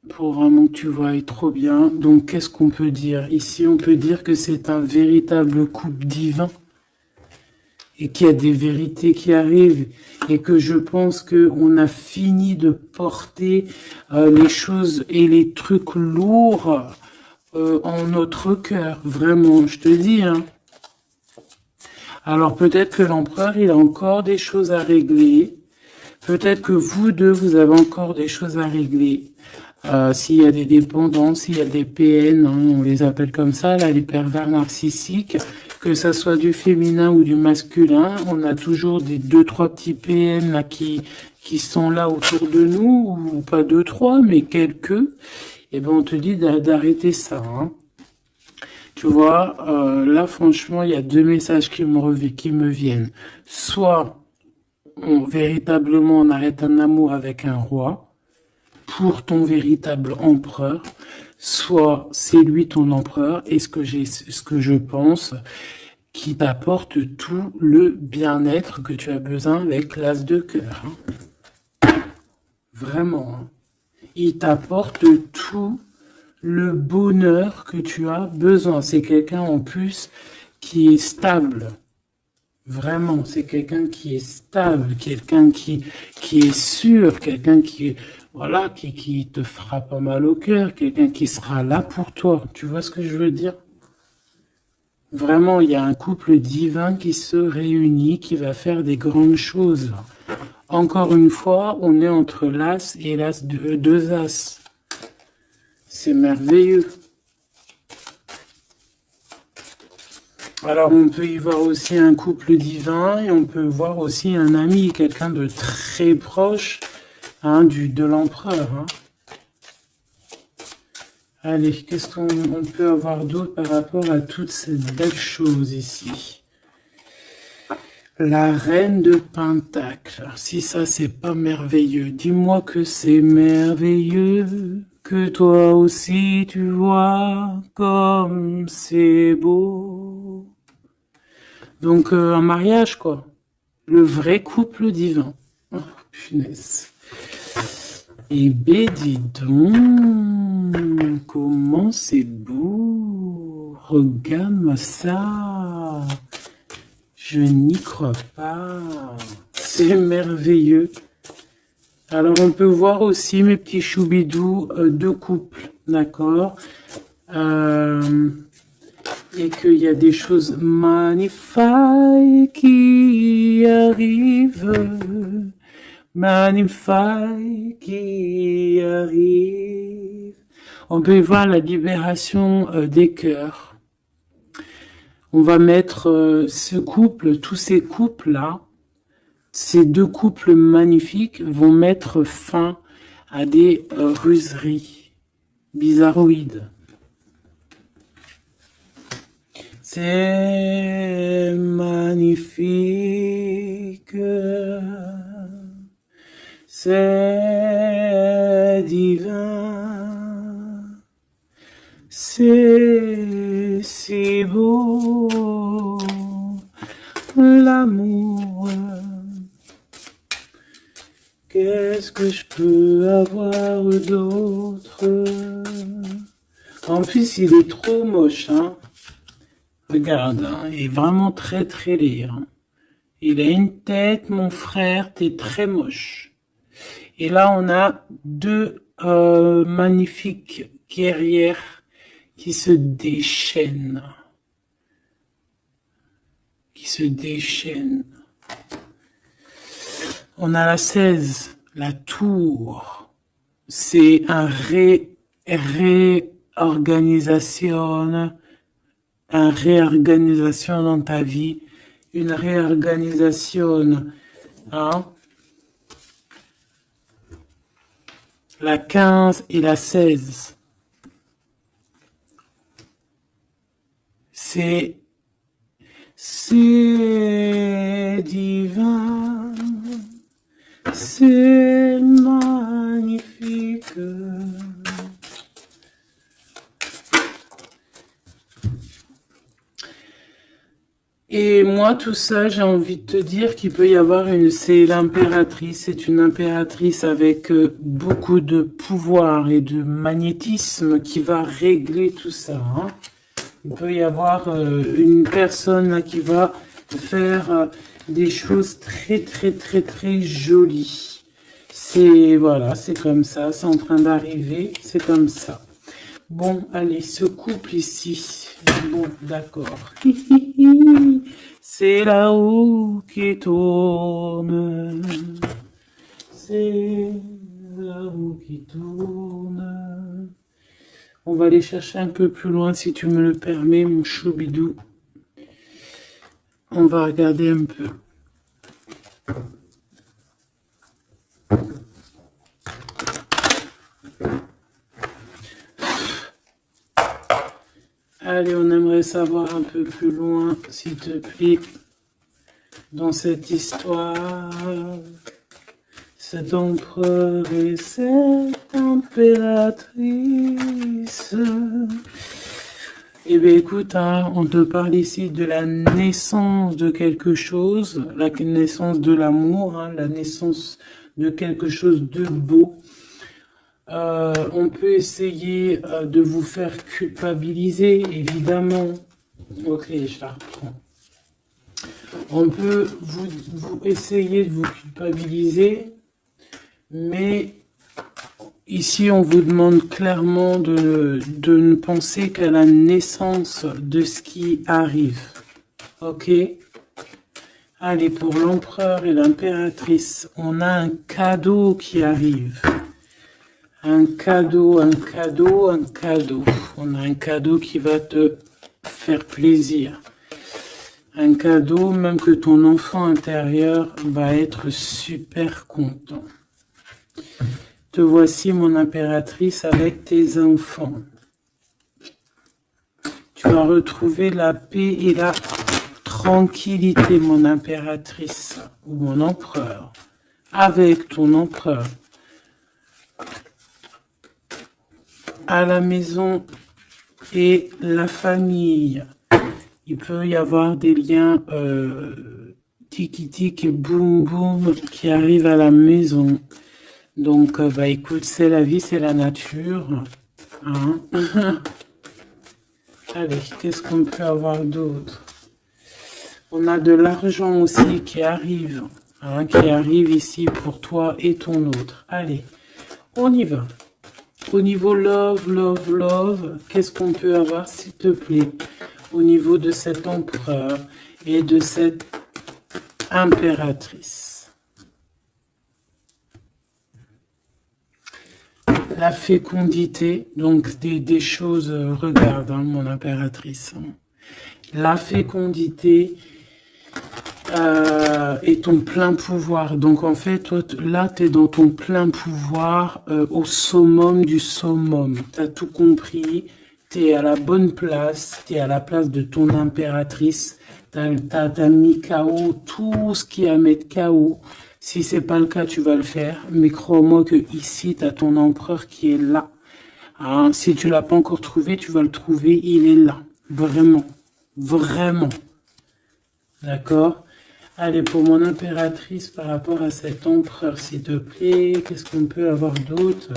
pour vraiment que tu vois trop bien. Donc, qu'est-ce qu'on peut dire? Ici, on peut dire que c'est un véritable couple divin et qu'il y a des vérités qui arrivent et que je pense qu'on a fini de porter les choses et les trucs lourds en notre cœur. Vraiment, je te dis, hein. Alors peut-être que l'empereur, il a encore des choses à régler. Peut-être que vous deux, vous avez encore des choses à régler. S'il y a des dépendances, s'il y a des PN, hein, on les appelle comme ça, là, les pervers narcissiques, que ça soit du féminin ou du masculin, on a toujours des 2-3 petits PN là, qui sont là autour de nous, ou pas 2-3, mais quelques. Et ben on te dit d'arrêter ça. Hein. Tu vois, là franchement, il y a deux messages qui me viennent. Soit véritablement on arrête un amour avec un roi pour ton véritable empereur, soit c'est lui ton empereur et ce que je pense qui t'apporte tout le bien-être que tu as besoin avec l'as de cœur. Hein. Vraiment. Hein. Il t'apporte tout le bonheur que tu as besoin. C'est quelqu'un en plus qui est stable. Vraiment, c'est quelqu'un qui est stable, quelqu'un qui est sûr, quelqu'un qui, voilà, qui te fera pas mal au cœur, quelqu'un qui sera là pour toi. Tu vois ce que je veux dire? Vraiment, il y a un couple divin qui se réunit, qui va faire des grandes choses. Encore une fois, on est entre l'as et l'as de deux as. C'est merveilleux. Alors, on peut y voir aussi un couple divin et on peut voir aussi un ami, quelqu'un de très proche hein, de l'empereur. Hein. Allez, qu'est-ce qu'on peut avoir d'autre par rapport à toutes ces belles choses ici? La reine de Pentacle. Si ça, c'est pas merveilleux, dis-moi que c'est merveilleux. Que toi aussi, tu vois comme c'est beau. Donc, un mariage, quoi. Le vrai couple divin. Oh, punaise. Eh ben, dis donc, comment c'est beau. Regarde-moi ça. Je n'y crois pas. C'est merveilleux. Alors, on peut voir aussi, mes petits choubidous, deux couples, d'accord et qu'il y a des choses magnifiques qui arrivent, magnifiques qui arrivent. On peut voir la libération des cœurs. On va mettre ce couple, tous ces couples-là, ces deux couples magnifiques vont mettre fin à des ruseries bizarroïdes. C'est magnifique, c'est divin, c'est si beau, l'amour. Qu'est-ce que je peux avoir d'autre? En plus, il est trop moche, hein. Regarde, hein, il est vraiment très très laid. Hein. Il a une tête, mon frère, t'es très moche. Et là, on a deux magnifiques guerrières qui se déchaînent. On a la 16, la tour. C'est un réorganisation dans ta vie, une réorganisation, hein. La 15 et la 16, c'est divin, c'est magnifique. Et moi, tout ça, j'ai envie de te dire qu'il peut y avoir c'est l'impératrice, c'est une impératrice avec beaucoup de pouvoir et de magnétisme qui va régler tout ça. Hein. Il peut y avoir une personne là, qui va faire des choses très, très, très, très jolies. Voilà, c'est comme ça, c'est en train d'arriver, c'est comme ça. Bon, allez, ce couple ici, bon, d'accord. C'est la roue qui tourne. C'est la roue qui tourne. On va aller chercher un peu plus loin, si tu me le permets, mon choubidou. On va regarder un peu. Allez, on aimerait savoir un peu plus loin, s'il te plaît, dans cette histoire. Cet empereur et cette impératrice. Eh bien, écoute, hein, on te parle ici de la naissance de quelque chose, la naissance de l'amour, hein, la naissance de quelque chose de beau. On peut essayer de vous faire culpabiliser, évidemment. Ok, je la reprends. On peut vous essayer de vous culpabiliser, mais ici on vous demande clairement de ne penser qu'à la naissance de ce qui arrive. Ok? Allez, pour l'empereur et l'impératrice, on a un cadeau qui arrive. Un cadeau, un cadeau, un cadeau. On a un cadeau qui va te faire plaisir. Un cadeau, même que ton enfant intérieur va être super content. Te voici, mon impératrice, avec tes enfants. Tu vas retrouver la paix et la tranquillité, mon impératrice, ou mon empereur, avec ton empereur. À la maison et la famille. Il peut y avoir des liens tiki-tic et boum-boum qui arrivent à la maison. Donc, bah écoute, c'est la vie, c'est la nature. Hein. Allez, qu'est-ce qu'on peut avoir d'autre? On a de l'argent aussi qui arrive. Hein, qui arrive ici pour toi et ton autre. Allez, on y va. Au niveau love, love, love, qu'est-ce qu'on peut avoir, s'il te plaît, au niveau de cet empereur et de cette impératrice? La fécondité, donc des choses, regarde, hein, mon impératrice. La fécondité et ton plein pouvoir. Donc en fait, toi, là, tu es dans ton plein pouvoir au summum du summum. Tu as tout compris, tu es à la bonne place, tu es à la place de ton impératrice. Tu as mis KO tout ce qui est à mettre KO. Si c'est pas le cas, tu vas le faire. Mais crois-moi que ici, tu as ton empereur qui est là. Hein, si tu l'as pas encore trouvé, tu vas le trouver. Il est là. Vraiment. Vraiment. D'accord? Allez, pour mon impératrice, par rapport à cet empereur, s'il te plaît, qu'est-ce qu'on peut avoir d'autre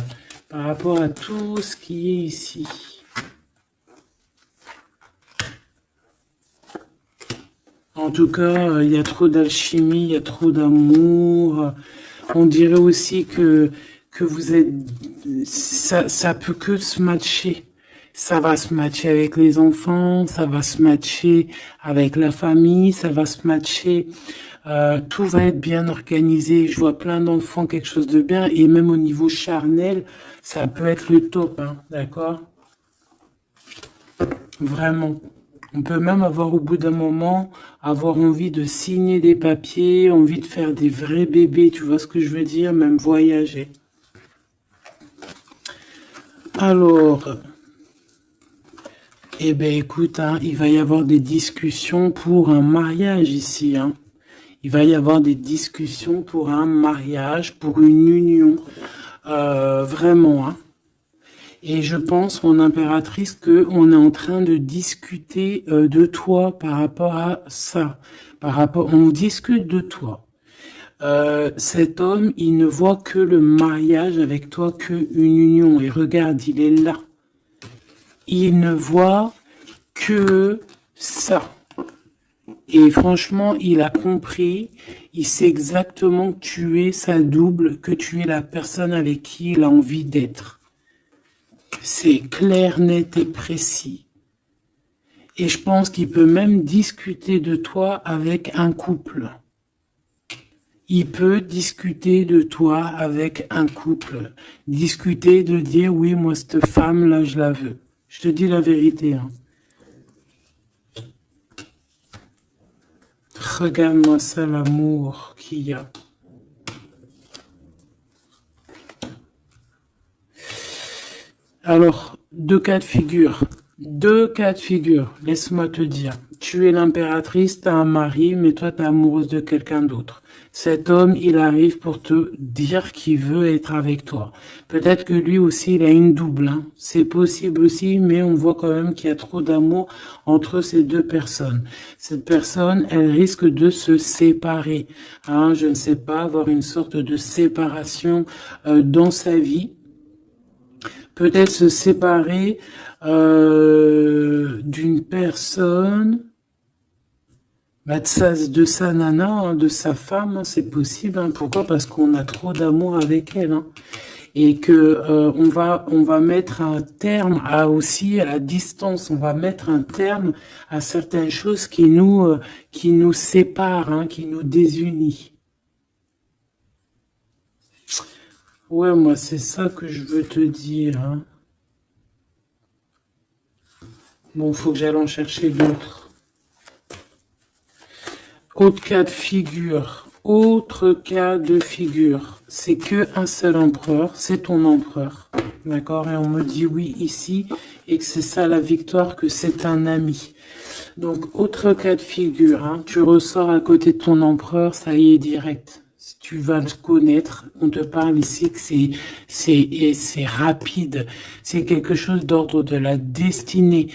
par rapport à tout ce qui est ici? En tout cas, il y a trop d'alchimie, il y a trop d'amour. On dirait aussi que vous êtes... Ça peut que se matcher. Ça va se matcher avec les enfants, ça va se matcher avec la famille, ça va se matcher. Tout va être bien organisé. Je vois plein d'enfants, quelque chose de bien. Et même au niveau charnel, ça peut être le top, hein, d'accord? Vraiment. On peut même avoir au bout d'un moment, avoir envie de signer des papiers, envie de faire des vrais bébés, tu vois ce que je veux dire? Même voyager. Alors... Eh bien, écoute, hein, il va y avoir des discussions pour un mariage ici. Hein. Il va y avoir des discussions pour un mariage, pour une union. Vraiment. Hein. Et je pense, mon impératrice, qu'on est en train de discuter de toi par rapport à ça. On discute de toi. Cet homme, il ne voit que le mariage avec toi, qu'une union. Et regarde, il est là. Il ne voit que ça. Et franchement, il a compris, il sait exactement que tu es sa double, que tu es la personne avec qui il a envie d'être. C'est clair, net et précis. Et je pense qu'il peut même discuter de toi avec un couple. Il peut discuter de toi avec un couple. Discuter de dire, oui, moi, cette femme-là, je la veux. Je te dis la vérité. Hein. Regarde-moi ça, l'amour qu'il y a. Alors, deux cas de figure. Deux cas de figure. Laisse-moi te dire. Tu es l'impératrice, tu as un mari, mais toi, tu es amoureuse de quelqu'un d'autre. Cet homme, il arrive pour te dire qu'il veut être avec toi. Peut-être que lui aussi, il a une double. Hein. C'est possible aussi, mais on voit quand même qu'il y a trop d'amour entre ces deux personnes. Cette personne, elle risque de se séparer. Hein, je ne sais pas, avoir une sorte de séparation dans sa vie. Peut-être se séparer d'une personne, bah, de sa nana, hein, de sa femme, hein, c'est possible. Hein. Pourquoi? Parce qu'on a trop d'amour avec elle. Hein. Et que on va mettre un terme aussi à la distance. On va mettre un terme à certaines choses qui nous séparent, hein, qui nous désunissent. Ouais, moi, c'est ça que je veux te dire. Hein. Bon, faut que j'aille en chercher d'autres. Autre cas de figure. Autre cas de figure. C'est que un seul empereur. C'est ton empereur. D'accord? Et on me dit oui ici. Et que c'est ça la victoire, que c'est un ami. Donc, autre cas de figure. Hein, tu ressors à côté de ton empereur. Ça y est, direct. Si tu vas le connaître, on te parle ici que c'est rapide, c'est quelque chose d'ordre de la destinée.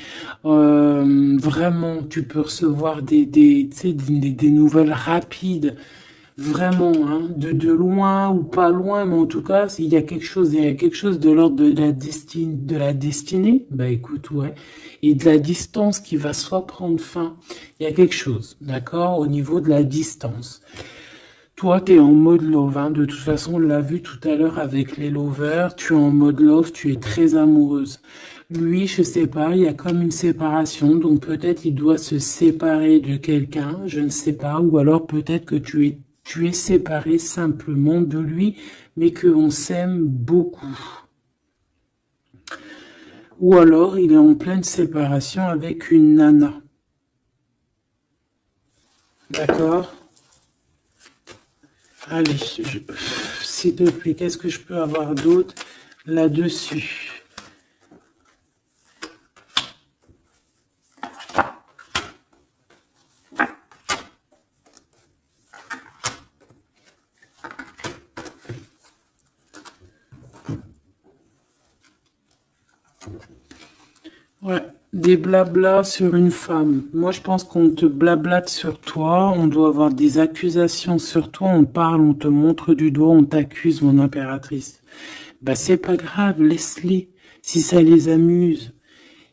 Vraiment, tu peux recevoir des nouvelles rapides, vraiment, hein, de loin ou pas loin, mais en tout cas, il y a quelque chose de l'ordre de la destinée. Bah écoute, ouais, et de la distance qui va soit prendre fin. Il y a quelque chose, d'accord, au niveau de la distance. Toi, tu es en mode love, hein. De toute façon, on l'a vu tout à l'heure avec les lovers, tu es en mode love, tu es très amoureuse. Lui, je sais pas, il y a comme une séparation, donc peut-être il doit se séparer de quelqu'un, je ne sais pas, ou alors peut-être que tu es séparé simplement de lui, mais qu'on s'aime beaucoup. Ou alors, il est en pleine séparation avec une nana. D'accord? Allez, s'il te plaît, qu'est-ce que je peux avoir d'autre là-dessus? Ouais, des blablas sur une femme. Moi, je pense qu'on te blablate sur toi, on doit avoir des accusations sur toi, on parle, on te montre du doigt, on t'accuse, mon impératrice. Bah, c'est pas grave, laisse-les, si ça les amuse.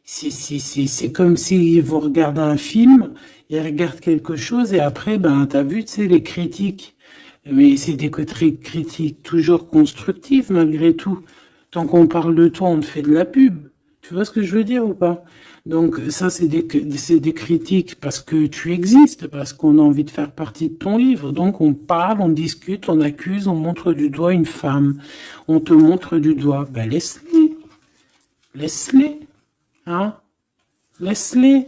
C'est comme s'ils vont regarder un film, ils regardent quelque chose et après, ben, t'as vu, tu sais, les critiques. Mais c'est des critiques toujours constructives malgré tout. Tant qu'on parle de toi, on te fait de la pub. Tu vois ce que je veux dire ou pas? Donc ça, c'est des critiques parce que tu existes, parce qu'on a envie de faire partie de ton livre. Donc on parle, on discute, on accuse, on montre du doigt une femme. On te montre du doigt. Ben laisse-les. Laisse-les. Hein? Laisse-les.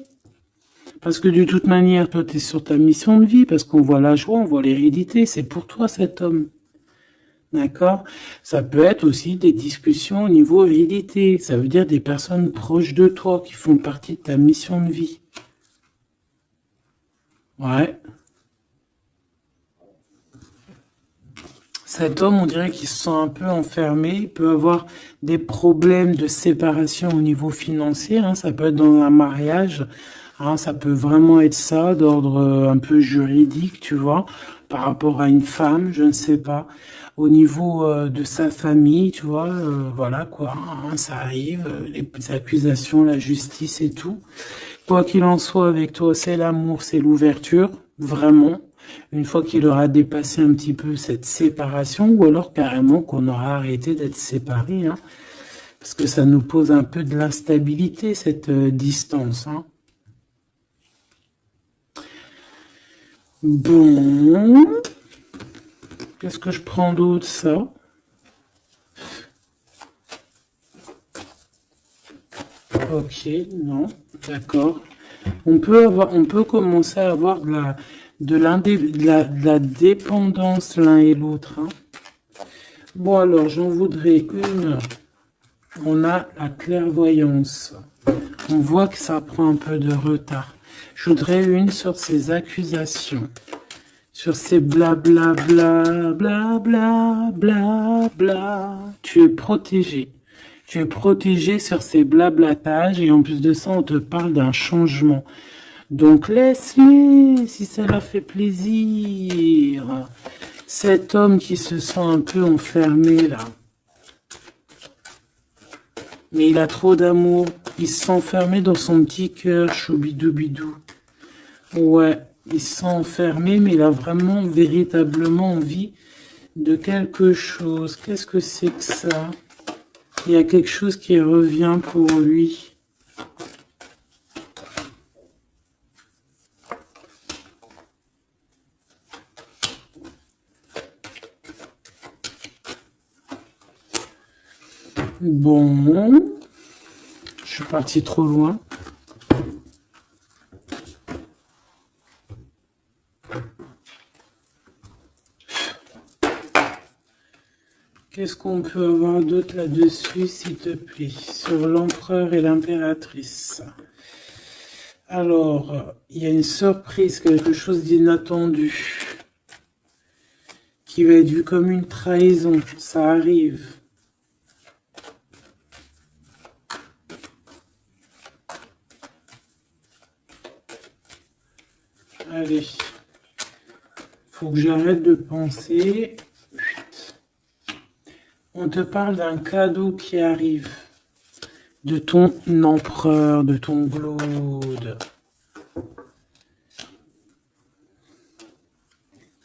Parce que de toute manière, toi, tu es sur ta mission de vie, parce qu'on voit la joie, on voit l'hérédité. C'est pour toi, cet homme. D'accord? Ça peut être aussi des discussions au niveau hérédité. Ça veut dire des personnes proches de toi qui font partie de ta mission de vie. Ouais. Cet homme, on dirait qu'il se sent un peu enfermé. Il peut avoir des problèmes de séparation au niveau financier. Hein. Ça peut être dans un mariage. Hein, ça peut vraiment être ça, d'ordre un peu juridique, tu vois, par rapport à une femme, je ne sais pas. Au niveau de sa famille, tu vois, voilà quoi, hein, ça arrive, les accusations, la justice et tout. Quoi qu'il en soit avec toi, c'est l'amour, c'est l'ouverture, vraiment. Une fois qu'il aura dépassé un petit peu cette séparation, ou alors carrément qu'on aura arrêté d'être séparés, hein, parce que ça nous pose un peu de l'instabilité, cette distance, hein. Bon. Qu'est-ce que je prends d'autre, ça? Ok, non, d'accord. On peut commencer à avoir de la dépendance l'un et l'autre, hein. Bon, alors, j'en voudrais une. On a la clairvoyance. On voit que ça prend un peu de retard. Je voudrais une sur ces accusations. Sur ces blabla, bla, bla, bla, bla, bla. Tu es protégé. Tu es protégé sur ces blablatages et en plus de ça, on te parle d'un changement. Donc laisse-les si ça leur fait plaisir. Cet homme qui se sent un peu enfermé là. Mais il a trop d'amour. Il se sent enfermé dans son petit cœur, choubidou-bidou. Ouais, il se sent enfermé, mais il a vraiment, véritablement envie de quelque chose. Qu'est-ce que c'est que ça? Il y a quelque chose qui revient pour lui. Bon, je suis parti trop loin. Qu'est-ce qu'on peut avoir d'autre là-dessus, s'il te plaît, sur l'empereur et l'impératrice? Alors, il y a une surprise, quelque chose d'inattendu, qui va être vu comme une trahison. Ça arrive. Allez, faut que j'arrête de penser. On te parle d'un cadeau qui arrive. De ton empereur, de ton Glaude.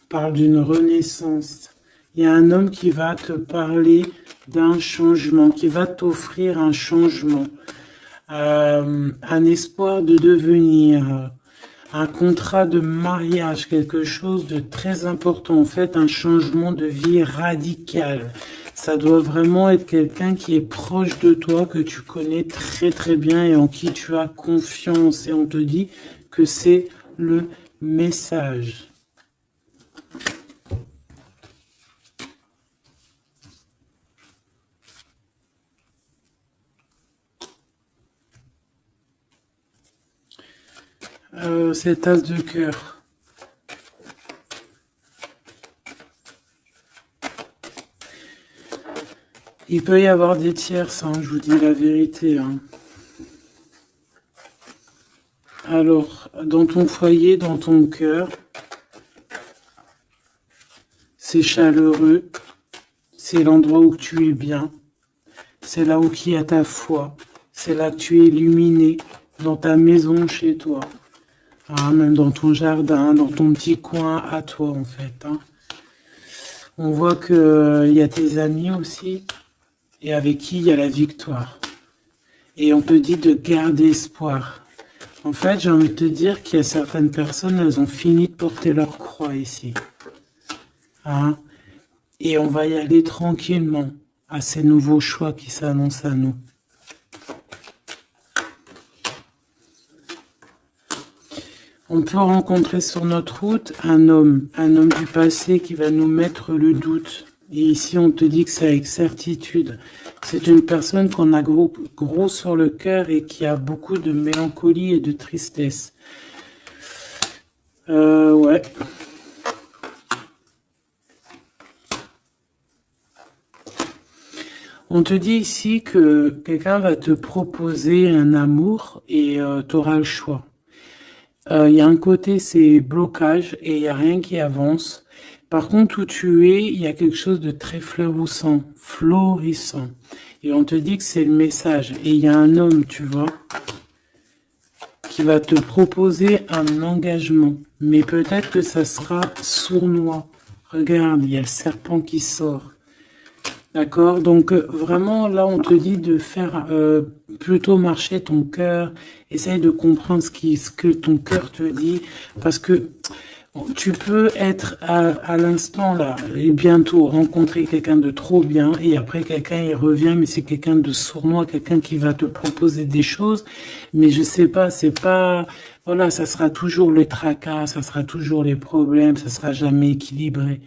Parle d'une renaissance. Il y a un homme qui va te parler d'un changement, qui va t'offrir un changement, un espoir de devenir, un contrat de mariage, quelque chose de très important, en fait, un changement de vie radical. Ça doit vraiment être quelqu'un qui est proche de toi, que tu connais très très bien et en qui tu as confiance. Et on te dit que c'est le message. Cet as de cœur. Il peut y avoir des tierces, hein, je vous dis la vérité, hein. Alors, dans ton foyer, dans ton cœur, c'est chaleureux, c'est l'endroit où tu es bien, c'est là où il y a ta foi, c'est là que tu es illuminé, dans ta maison, chez toi, hein, même dans ton jardin, dans ton petit coin à toi, en fait, hein. On voit qu'il y a tes amis aussi, et avec qui il y a la victoire. Et on te dit de garder espoir. En fait, j'ai envie de te dire qu'il y a certaines personnes, elles ont fini de porter leur croix ici. Hein? Et on va y aller tranquillement à ces nouveaux choix qui s'annoncent à nous. On peut rencontrer sur notre route un homme du passé qui va nous mettre le doute. Et ici, on te dit que c'est avec certitude. C'est une personne qu'on a gros sur le cœur et qui a beaucoup de mélancolie et de tristesse. Ouais. On te dit ici que quelqu'un va te proposer un amour et tu auras le choix. Il y a un côté, c'est blocage et il n'y a rien qui avance. Par contre, où tu es, il y a quelque chose de très florissant. Et on te dit que c'est le message. Et il y a un homme, tu vois, qui va te proposer un engagement. Mais peut-être que ça sera sournois. Regarde, il y a le serpent qui sort. D'accord? Donc, vraiment, là, on te dit de faire plutôt marcher ton cœur. Essaye de comprendre ce que ton cœur te dit. Parce que Tu peux être à l'instant là et bientôt rencontrer quelqu'un de trop bien et après quelqu'un il revient mais c'est quelqu'un de sournois, quelqu'un qui va te proposer des choses mais je sais pas, c'est pas voilà, ça sera toujours le tracas, ça sera toujours les problèmes, ça sera jamais équilibré.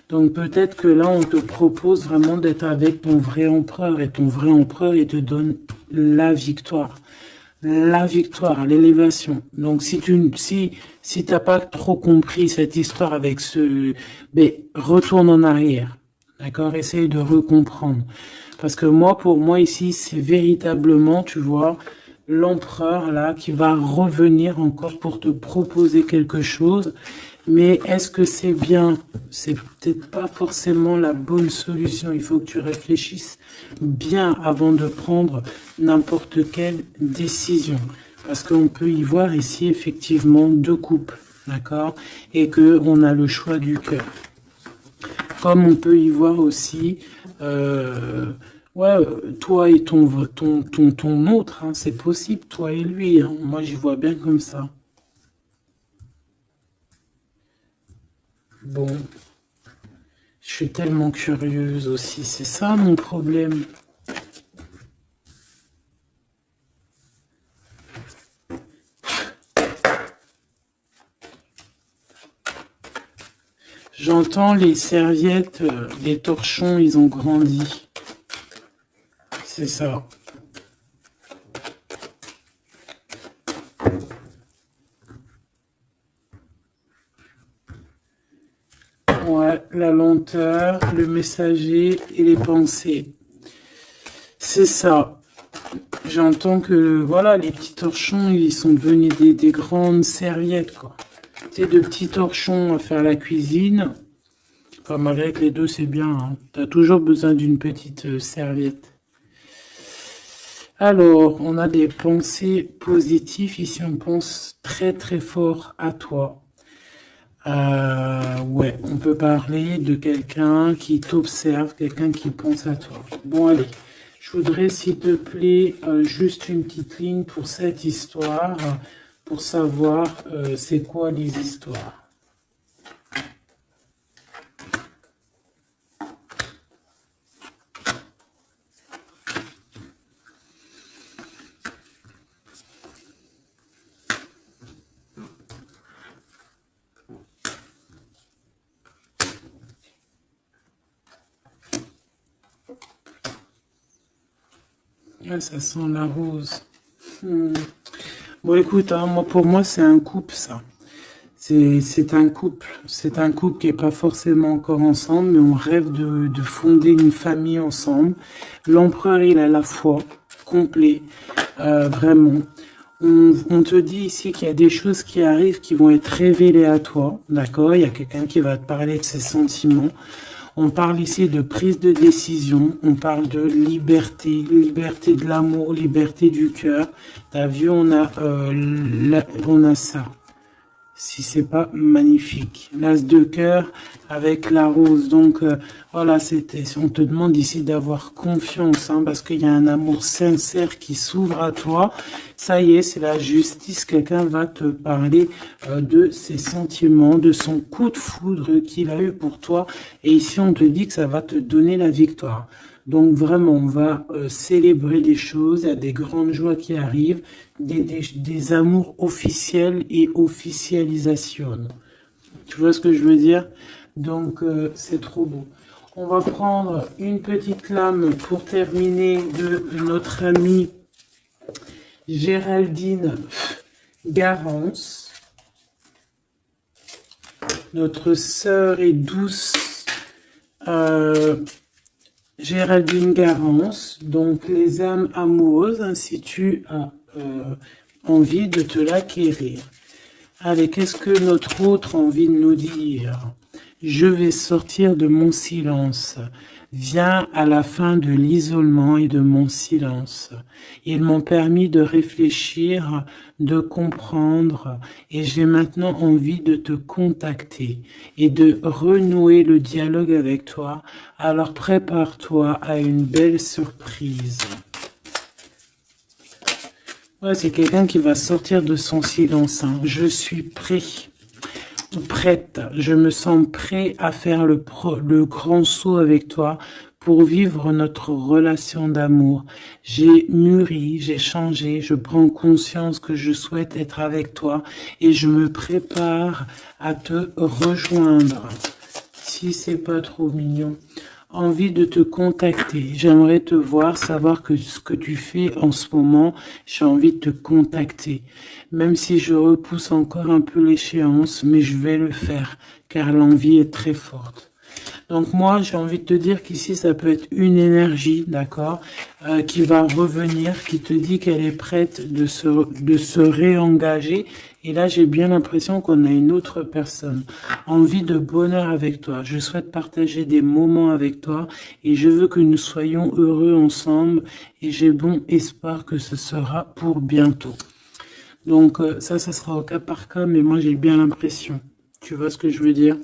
Donc peut-être que là on te propose vraiment d'être avec ton vrai empereur et ton vrai empereur il te donne la victoire. La victoire, l'élévation. Donc si t'as pas trop compris cette histoire avec ce, ben retourne en arrière, d'accord? Essaye de recomprendre. Parce que moi, pour moi ici, c'est véritablement, tu vois, l'empereur là qui va revenir encore pour te proposer quelque chose. Mais est-ce que c'est bien? C'est peut-être pas forcément la bonne solution. Il faut que tu réfléchisses bien avant de prendre n'importe quelle décision. Parce qu'on peut y voir ici effectivement deux couples, d'accord? Et que on a le choix du cœur. Comme on peut y voir aussi, ouais, toi et ton autre, hein, c'est possible, toi et lui. Hein. Moi, j'y vois bien comme ça. Bon, je suis tellement curieuse aussi, c'est ça mon problème. J'entends les serviettes, les torchons, ils ont grandi. C'est ça. Ouais, la lenteur, le messager et les pensées. C'est ça. J'entends que, voilà, les petits torchons, ils sont devenus des grandes serviettes, quoi. C'est de petits torchons à faire la cuisine. Enfin, malgré que les deux, c'est bien. Hein. Tu as toujours besoin d'une petite serviette. Alors, on a des pensées positives. Ici, on pense très, très fort à toi. Ouais, on peut parler de quelqu'un qui t'observe, quelqu'un qui pense à toi. Bon, allez. Je voudrais, s'il te plaît, juste une petite ligne pour cette histoire, pour savoir c'est quoi les histoires. Ouais, ça sent la rose. Bon, écoute, hein, moi, pour moi, c'est un couple, ça. C'est un couple. C'est un couple qui n'est pas forcément encore ensemble, mais on rêve de fonder une famille ensemble. L'empereur, il a la foi, complet, vraiment. On te dit ici qu'il y a des choses qui arrivent qui vont être révélées à toi, d'accord? Il y a quelqu'un qui va te parler de ses sentiments. On parle ici de prise de décision, on parle de liberté, liberté de l'amour, liberté du cœur. T'as vu, on a ça. Si c'est pas magnifique. L'as de cœur avec la rose. Donc voilà, on te demande ici d'avoir confiance, hein, parce qu'il y a un amour sincère qui s'ouvre à toi. Ça y est, c'est la justice. Quelqu'un va te parler de ses sentiments, de son coup de foudre qu'il a eu pour toi. Et ici, on te dit que ça va te donner la victoire. Donc vraiment, on va célébrer les choses, il y a des grandes joies qui arrivent, des amours officiels et officialisation. Tu vois ce que je veux dire? Donc c'est trop beau. On va prendre une petite lame pour terminer de notre amie Géraldine Garance, notre sœur et douce Géraldine Garance, donc les âmes amoureuses, hein, si tu as envie de te l'acquérir. Allez, qu'est-ce que notre autre a envie de nous dire? Je vais sortir de mon silence. Viens à la fin de l'isolement et de mon silence. Ils m'ont permis de réfléchir, de comprendre, et j'ai maintenant envie de te contacter et de renouer le dialogue avec toi. Alors prépare-toi à une belle surprise. Ouais, c'est quelqu'un qui va sortir de son silence. Hein. Je suis prêt. prête, je me sens prêt à faire le grand saut avec toi pour vivre notre relation d'amour. J'ai mûri, j'ai changé, je prends conscience que je souhaite être avec toi et je me prépare à te rejoindre. Si c'est pas trop mignon. Envie de te contacter. J'aimerais te voir, savoir que ce que tu fais en ce moment, j'ai envie de te contacter. Même si je repousse encore un peu l'échéance, mais je vais le faire, car l'envie est très forte. Donc moi, j'ai envie de te dire qu'ici, ça peut être une énergie, d'accord, qui va revenir, qui te dit qu'elle est prête de se réengager. Et là, j'ai bien l'impression qu'on a une autre personne. Envie de bonheur avec toi. Je souhaite partager des moments avec toi et je veux que nous soyons heureux ensemble. Et j'ai bon espoir que ce sera pour bientôt. Donc ça sera au cas par cas, mais moi, j'ai bien l'impression. Tu vois ce que je veux dire ?